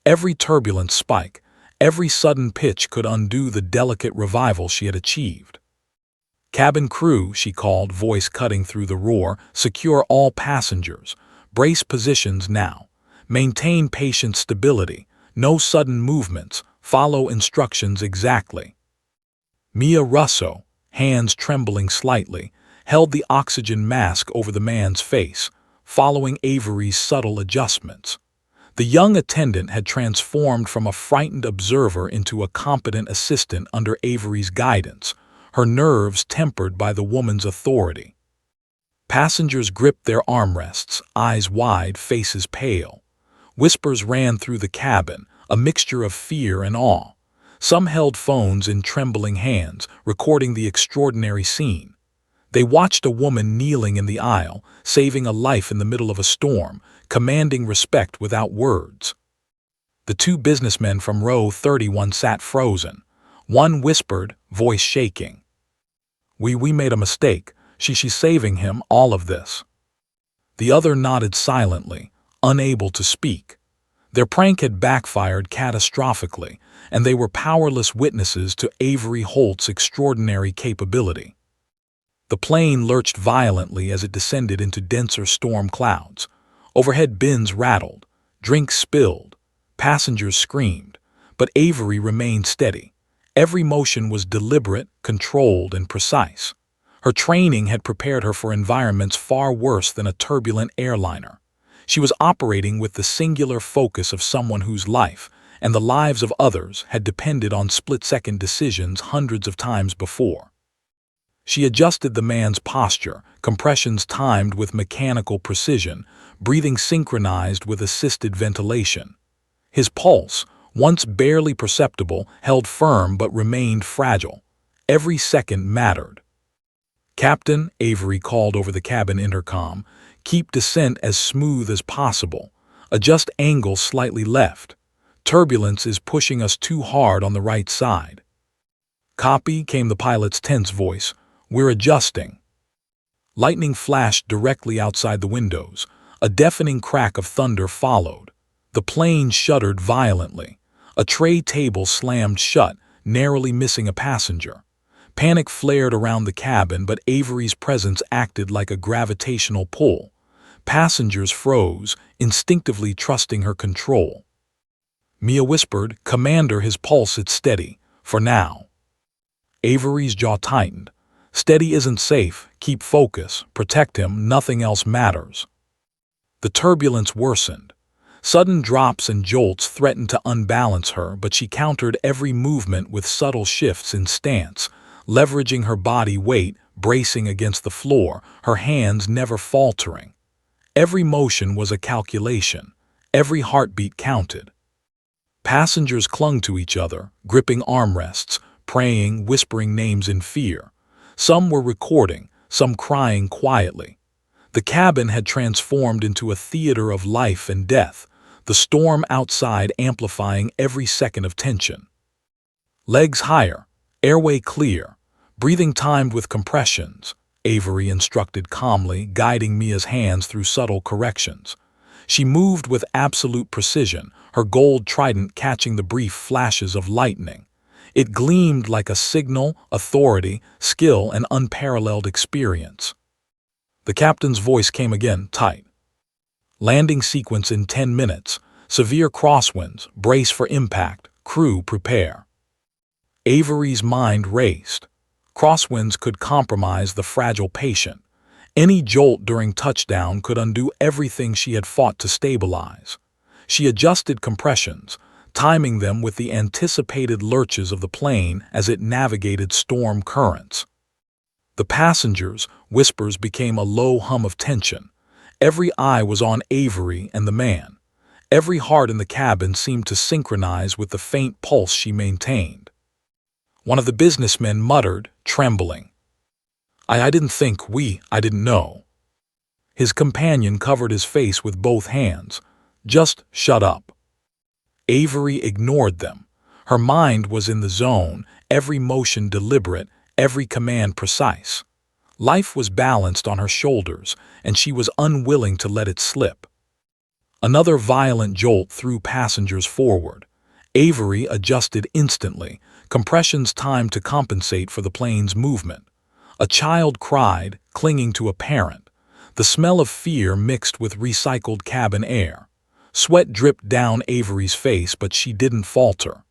Every turbulence spike, every sudden pitch could undo the delicate revival she had achieved. "Cabin crew," she called, voice cutting through the roar, "secure all passengers. Brace positions now. Maintain patient stability. No sudden movements. Follow instructions exactly." Mia Russo, hands trembling slightly, held the oxygen mask over the man's face, following Avery's subtle adjustments. The young attendant had transformed from a frightened observer into a competent assistant under Avery's guidance, her nerves tempered by the woman's authority. Passengers gripped their armrests, eyes wide, faces pale. Whispers ran through the cabin, a mixture of fear and awe. Some held phones in trembling hands, recording the extraordinary scene. They watched a woman kneeling in the aisle, saving a life in the middle of a storm, commanding respect without words. The two businessmen from row 31 sat frozen. One whispered, voice shaking. We made a mistake. She's saving him, all of this." The other nodded silently, unable to speak. Their prank had backfired catastrophically, and they were powerless witnesses to Avery Holt's extraordinary capability. The plane lurched violently as it descended into denser storm clouds. Overhead bins rattled, drinks spilled, passengers screamed, but Avery remained steady. Every motion was deliberate, controlled, and precise. Her training had prepared her for environments far worse than a turbulent airliner. She was operating with the singular focus of someone whose life, and the lives of others, had depended on split-second decisions hundreds of times before. She adjusted the man's posture, compressions timed with mechanical precision, breathing synchronized with assisted ventilation. His pulse, once barely perceptible, held firm but remained fragile. Every second mattered. "Captain," Avery called over the cabin intercom, "keep descent as smooth as possible. Adjust angle slightly left. Turbulence is pushing us too hard on the right side." "Copy," came the pilot's tense voice. "We're adjusting." Lightning flashed directly outside the windows. A deafening crack of thunder followed. The plane shuddered violently. A tray table slammed shut, narrowly missing a passenger. Panic flared around the cabin, but Avery's presence acted like a gravitational pull. Passengers froze, instinctively trusting her control. Mia whispered, "Commander, his pulse is steady, for now." Avery's jaw tightened. "Steady isn't safe. Keep focus. Protect him. Nothing else matters." The turbulence worsened. Sudden drops and jolts threatened to unbalance her, but she countered every movement with subtle shifts in stance, leveraging her body weight, bracing against the floor, her hands never faltering. Every motion was a calculation. Every heartbeat counted. Passengers clung to each other, gripping armrests, praying, whispering names in fear. Some were recording, some crying quietly. The cabin had transformed into a theater of life and death, the storm outside amplifying every second of tension. "Legs higher, airway clear, breathing timed with compressions," Avery instructed calmly, guiding Mia's hands through subtle corrections. She moved with absolute precision, her gold trident catching the brief flashes of lightning. It gleamed like a signal, authority, skill, and unparalleled experience. The captain's voice came again, tight. "Landing sequence in 10 minutes. Severe crosswinds. Brace for impact. Crew, prepare." Avery's mind raced. Crosswinds could compromise the fragile patient. Any jolt during touchdown could undo everything she had fought to stabilize. She adjusted compressions, timing them with the anticipated lurches of the plane as it navigated storm currents. The passengers' whispers became a low hum of tension. Every eye was on Avery and the man. Every heart in the cabin seemed to synchronize with the faint pulse she maintained. One of the businessmen muttered, trembling, I didn't think I didn't know." His companion covered his face with both hands. "Just shut up." Avery ignored them. Her mind was in the zone, every motion deliberate, every command precise. Life was balanced on her shoulders, and she was unwilling to let it slip. Another violent jolt threw passengers forward. Avery adjusted instantly, compressions timed to compensate for the plane's movement. A child cried, clinging to a parent. The smell of fear mixed with recycled cabin air. Sweat dripped down Avery's face, but she didn't falter.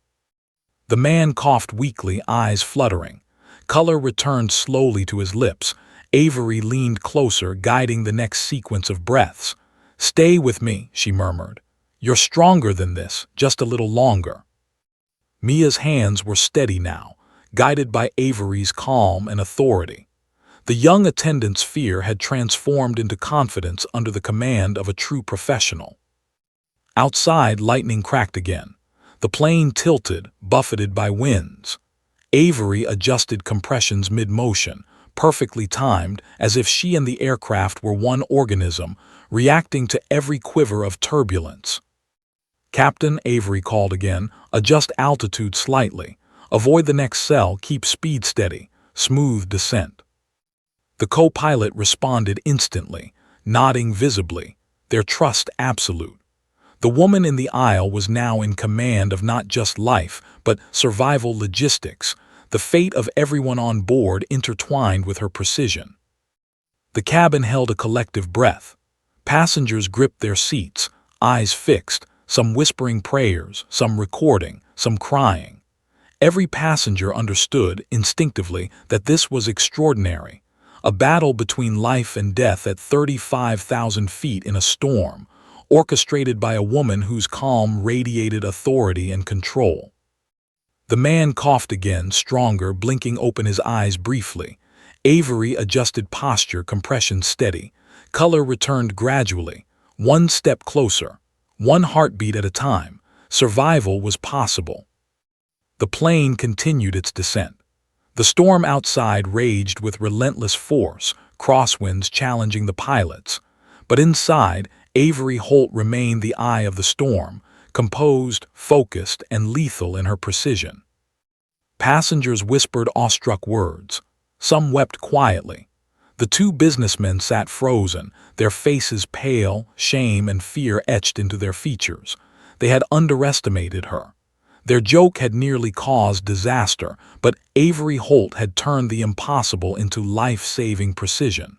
The man coughed weakly, eyes fluttering. Color returned slowly to his lips. Avery leaned closer, guiding the next sequence of breaths. "Stay with me," she murmured. "You're stronger than this, just a little longer." Mia's hands were steady now, guided by Avery's calm and authority. The young attendant's fear had transformed into confidence under the command of a true professional. Outside, lightning cracked again. The plane tilted, buffeted by winds. Avery adjusted compressions mid-motion, perfectly timed, as if she and the aircraft were one organism, reacting to every quiver of turbulence. "Captain," Avery called again, "adjust altitude slightly. Avoid the next cell, keep speed steady. Smooth descent." The co-pilot responded instantly, nodding visibly, their trust absolute. The woman in the aisle was now in command of not just life, but survival logistics, the fate of everyone on board intertwined with her precision. The cabin held a collective breath. Passengers gripped their seats, eyes fixed, some whispering prayers, some recording, some crying. Every passenger understood, instinctively, that this was extraordinary. A battle between life and death at 35,000 feet in a storm, orchestrated by a woman whose calm radiated authority and control. The man coughed again, stronger, blinking open his eyes briefly. Avery adjusted posture, compression steady. Color returned gradually, one step closer, one heartbeat at a time. Survival was possible. The plane continued its descent. The storm outside raged with relentless force, crosswinds challenging the pilots. But inside, Avery Holt remained the eye of the storm, composed, focused, and lethal in her precision. Passengers whispered awestruck words. Some wept quietly. The two businessmen sat frozen, their faces pale, shame and fear etched into their features. They had underestimated her. Their joke had nearly caused disaster, but Avery Holt had turned the impossible into life-saving precision.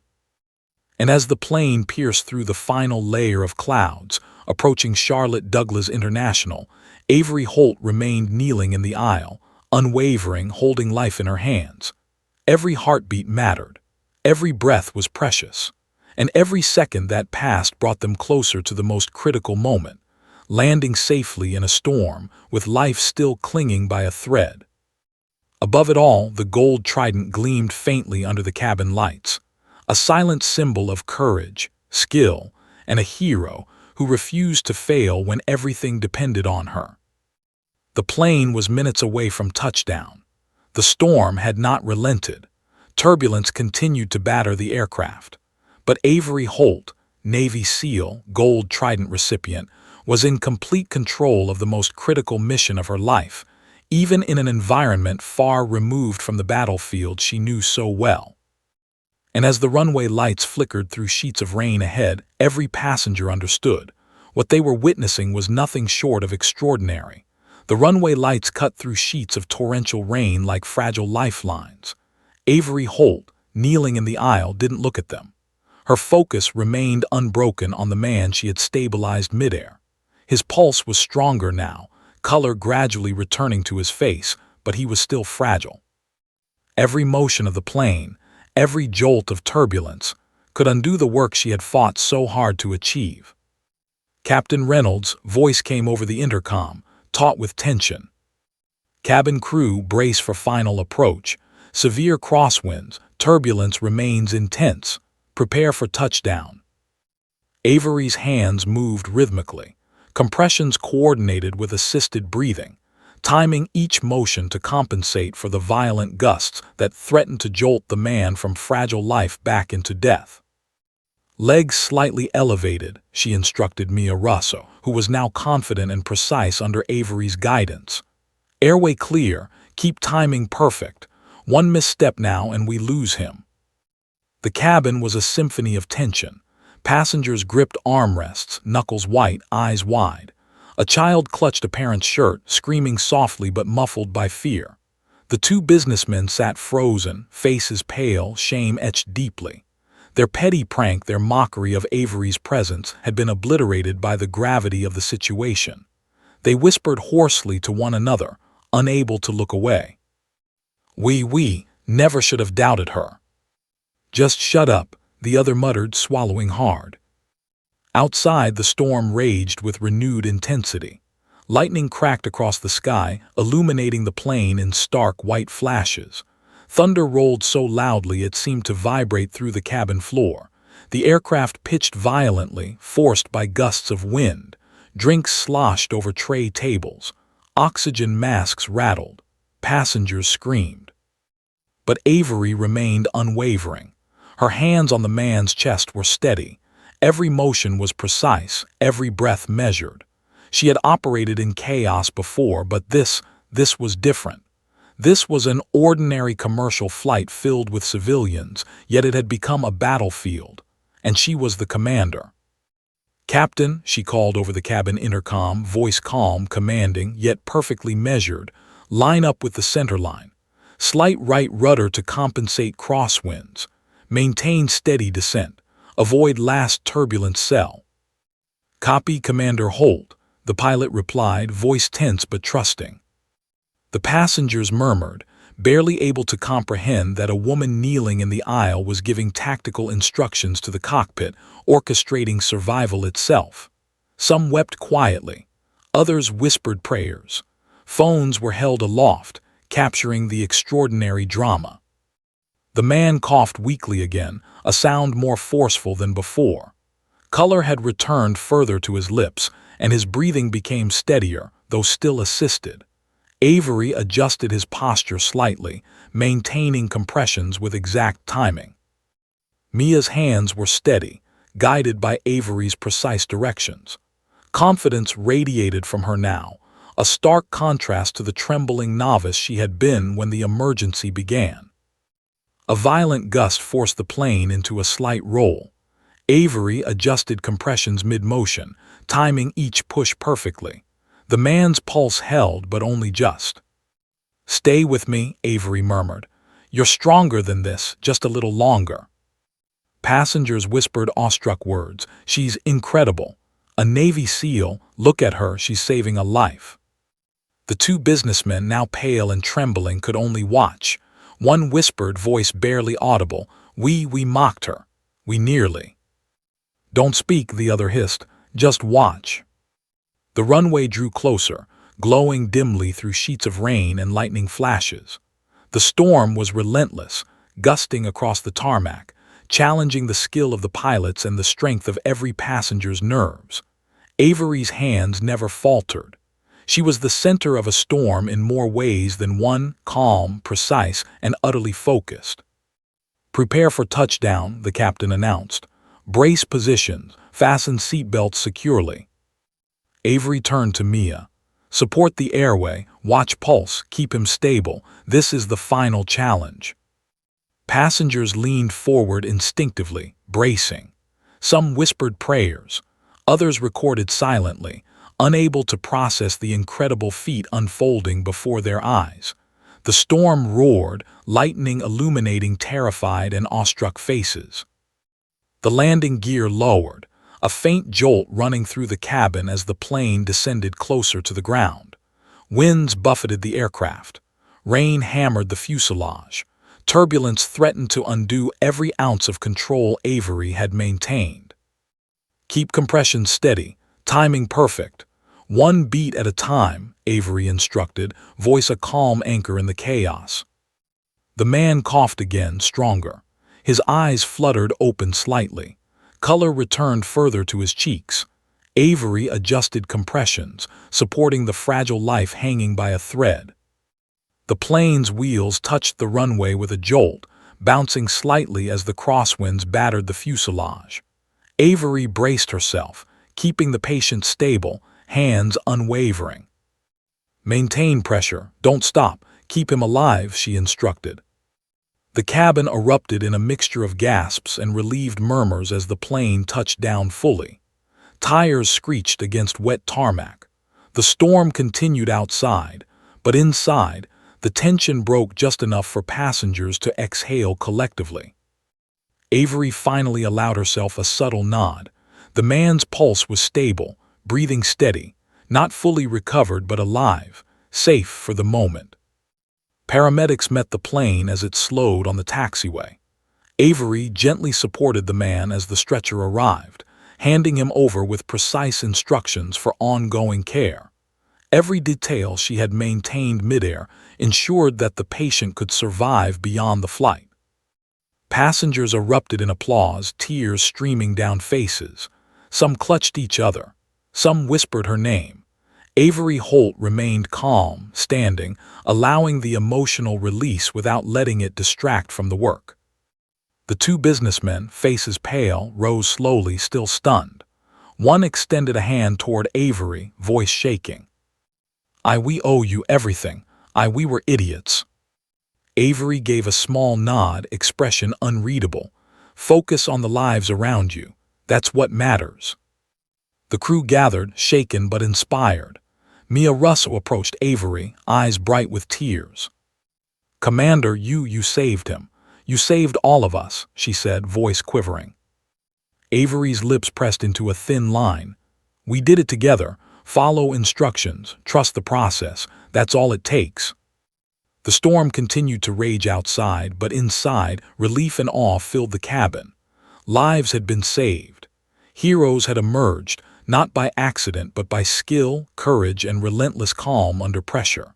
And as the plane pierced through the final layer of clouds, approaching Charlotte Douglas International, Avery Holt remained kneeling in the aisle, unwavering, holding life in her hands. Every heartbeat mattered. Every breath was precious. And every second that passed brought them closer to the most critical moment, landing safely in a storm, with life still clinging by a thread. Above it all, the gold Trident gleamed faintly under the cabin lights, a silent symbol of courage, skill, and a hero who refused to fail when everything depended on her. The plane was minutes away from touchdown. The storm had not relented. Turbulence continued to batter the aircraft. But Avery Holt, Navy SEAL, Gold Trident recipient, was in complete control of the most critical mission of her life, even in an environment far removed from the battlefield she knew so well. And as the runway lights flickered through sheets of rain ahead, every passenger understood. What they were witnessing was nothing short of extraordinary. The runway lights cut through sheets of torrential rain like fragile lifelines. Avery Holt, kneeling in the aisle, didn't look at them. Her focus remained unbroken on the man she had stabilized midair. His pulse was stronger now, color gradually returning to his face, but he was still fragile. Every motion of the plane, every jolt of turbulence, could undo the work she had fought so hard to achieve. Captain Reynolds' voice came over the intercom, taut with tension. "Cabin crew, brace for final approach. Severe crosswinds, turbulence remains intense. Prepare for touchdown." Avery's hands moved rhythmically, compressions coordinated with assisted breathing, timing each motion to compensate for the violent gusts that threatened to jolt the man from fragile life back into death. "Legs slightly elevated," she instructed Mia Russo, who was now confident and precise under Avery's guidance. "Airway clear, keep timing perfect. One misstep now and we lose him." The cabin was a symphony of tension. Passengers gripped armrests, knuckles white, eyes wide. A child clutched a parent's shirt, screaming softly but muffled by fear. The two businessmen sat frozen, faces pale, shame etched deeply. Their petty prank, their mockery of Avery's presence, had been obliterated by the gravity of the situation. They whispered hoarsely to one another, unable to look away. We never should have doubted her." "Just shut up," the other muttered, swallowing hard. Outside, the storm raged with renewed intensity. Lightning cracked across the sky, illuminating the plane in stark white flashes. Thunder rolled so loudly it seemed to vibrate through the cabin floor. The aircraft pitched violently, forced by gusts of wind. Drinks sloshed over tray tables. Oxygen masks rattled. Passengers screamed. But Avery remained unwavering. Her hands on the man's chest were steady. Every motion was precise, every breath measured. She had operated in chaos before, but this was different. This was an ordinary commercial flight filled with civilians, yet it had become a battlefield, and she was the commander. "Captain," she called over the cabin intercom, voice calm, commanding, yet perfectly measured, "line up with the center line. Slight right rudder to compensate crosswinds. Maintain steady descent. Avoid last turbulent cell." "Copy, Commander Holt," the pilot replied, voice tense but trusting. The passengers murmured, barely able to comprehend that a woman kneeling in the aisle was giving tactical instructions to the cockpit, orchestrating survival itself. Some wept quietly. Others whispered prayers. Phones were held aloft, capturing the extraordinary drama. The man coughed weakly again, a sound more forceful than before. Color had returned further to his lips, and his breathing became steadier, though still assisted. Avery adjusted his posture slightly, maintaining compressions with exact timing. Mia's hands were steady, guided by Avery's precise directions. Confidence radiated from her now, a stark contrast to the trembling novice she had been when the emergency began. A violent gust forced the plane into a slight roll. Avery adjusted compressions mid-motion, timing each push perfectly. The man's pulse held, but only just. "Stay with me," Avery murmured. "You're stronger than this, just a little longer." Passengers whispered awestruck words. "She's incredible. A Navy SEAL, look at her, she's saving a life." The two businessmen, now pale and trembling, could only watch. One whispered, voice barely audible, We mocked her. We nearly." "Don't speak," the other hissed. "Just watch." The runway drew closer, glowing dimly through sheets of rain and lightning flashes. The storm was relentless, gusting across the tarmac, challenging the skill of the pilots and the strength of every passenger's nerves. Avery's hands never faltered. She was the center of a storm in more ways than one, calm, precise, and utterly focused. "Prepare for touchdown," the captain announced. "Brace positions, fasten seatbelts securely." Avery turned to Mia. "Support the airway, watch pulse, keep him stable. This is the final challenge." Passengers leaned forward instinctively, bracing. Some whispered prayers. Others recorded silently, unable to process the incredible feat unfolding before their eyes. The storm roared, lightning illuminating terrified and awestruck faces. The landing gear lowered, a faint jolt running through the cabin as the plane descended closer to the ground. Winds buffeted the aircraft. Rain hammered the fuselage. Turbulence threatened to undo every ounce of control Avery had maintained. "Keep compression steady, timing perfect. One beat at a time," Avery instructed, voice a calm anchor in the chaos. The man coughed again, stronger. His eyes fluttered open slightly. Color returned further to his cheeks. Avery adjusted compressions, supporting the fragile life hanging by a thread. The plane's wheels touched the runway with a jolt, bouncing slightly as the crosswinds battered the fuselage. Avery braced herself, keeping the patient stable, hands unwavering. "Maintain pressure, don't stop, keep him alive," she instructed. The cabin erupted in a mixture of gasps and relieved murmurs as the plane touched down fully. Tires screeched against wet tarmac. The storm continued outside, but inside, the tension broke just enough for passengers to exhale collectively. Avery finally allowed herself a subtle nod. The man's pulse was stable, breathing steady, not fully recovered but alive, safe for the moment. Paramedics met the plane as it slowed on the taxiway. Avery gently supported the man as the stretcher arrived, handing him over with precise instructions for ongoing care. Every detail she had maintained midair ensured that the patient could survive beyond the flight. Passengers erupted in applause, tears streaming down faces. Some clutched each other. Some whispered her name. Avery Holt remained calm, standing, allowing the emotional release without letting it distract from the work. The two businessmen, faces pale, rose slowly, still stunned. One extended a hand toward Avery, voice shaking. We owe you everything. We were idiots. Avery gave a small nod, expression unreadable. Focus on the lives around you. That's what matters. The crew gathered, shaken but inspired. Mia Russell approached Avery, eyes bright with tears. Commander, you saved him. You saved all of us, she said, voice quivering. Avery's lips pressed into a thin line. We did it together. Follow instructions. Trust the process. That's all it takes. The storm continued to rage outside, but inside, relief and awe filled the cabin. Lives had been saved. Heroes had emerged, not by accident but by skill, courage, and relentless calm under pressure.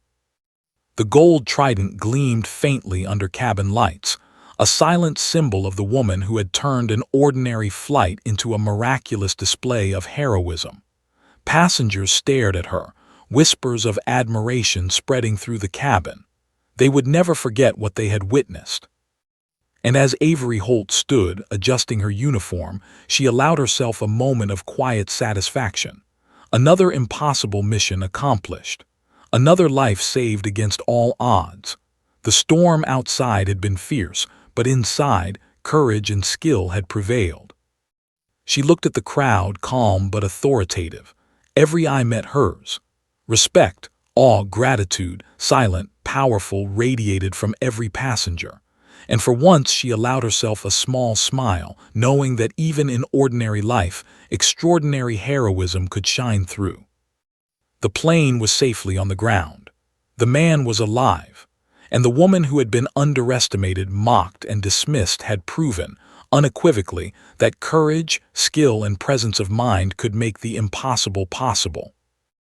The gold trident gleamed faintly under cabin lights, a silent symbol of the woman who had turned an ordinary flight into a miraculous display of heroism. Passengers stared at her, whispers of admiration spreading through the cabin. They would never forget what they had witnessed. And as Avery Holt stood, adjusting her uniform, she allowed herself a moment of quiet satisfaction. Another impossible mission accomplished. Another life saved against all odds. The storm outside had been fierce, but inside, courage and skill had prevailed. She looked at the crowd, calm but authoritative. Every eye met hers. Respect, awe, gratitude, silent, powerful, radiated from every passenger. And for once she allowed herself a small smile, knowing that even in ordinary life, extraordinary heroism could shine through. The plane was safely on the ground. The man was alive. And the woman who had been underestimated, mocked, and dismissed had proven, unequivocally, that courage, skill, and presence of mind could make the impossible possible.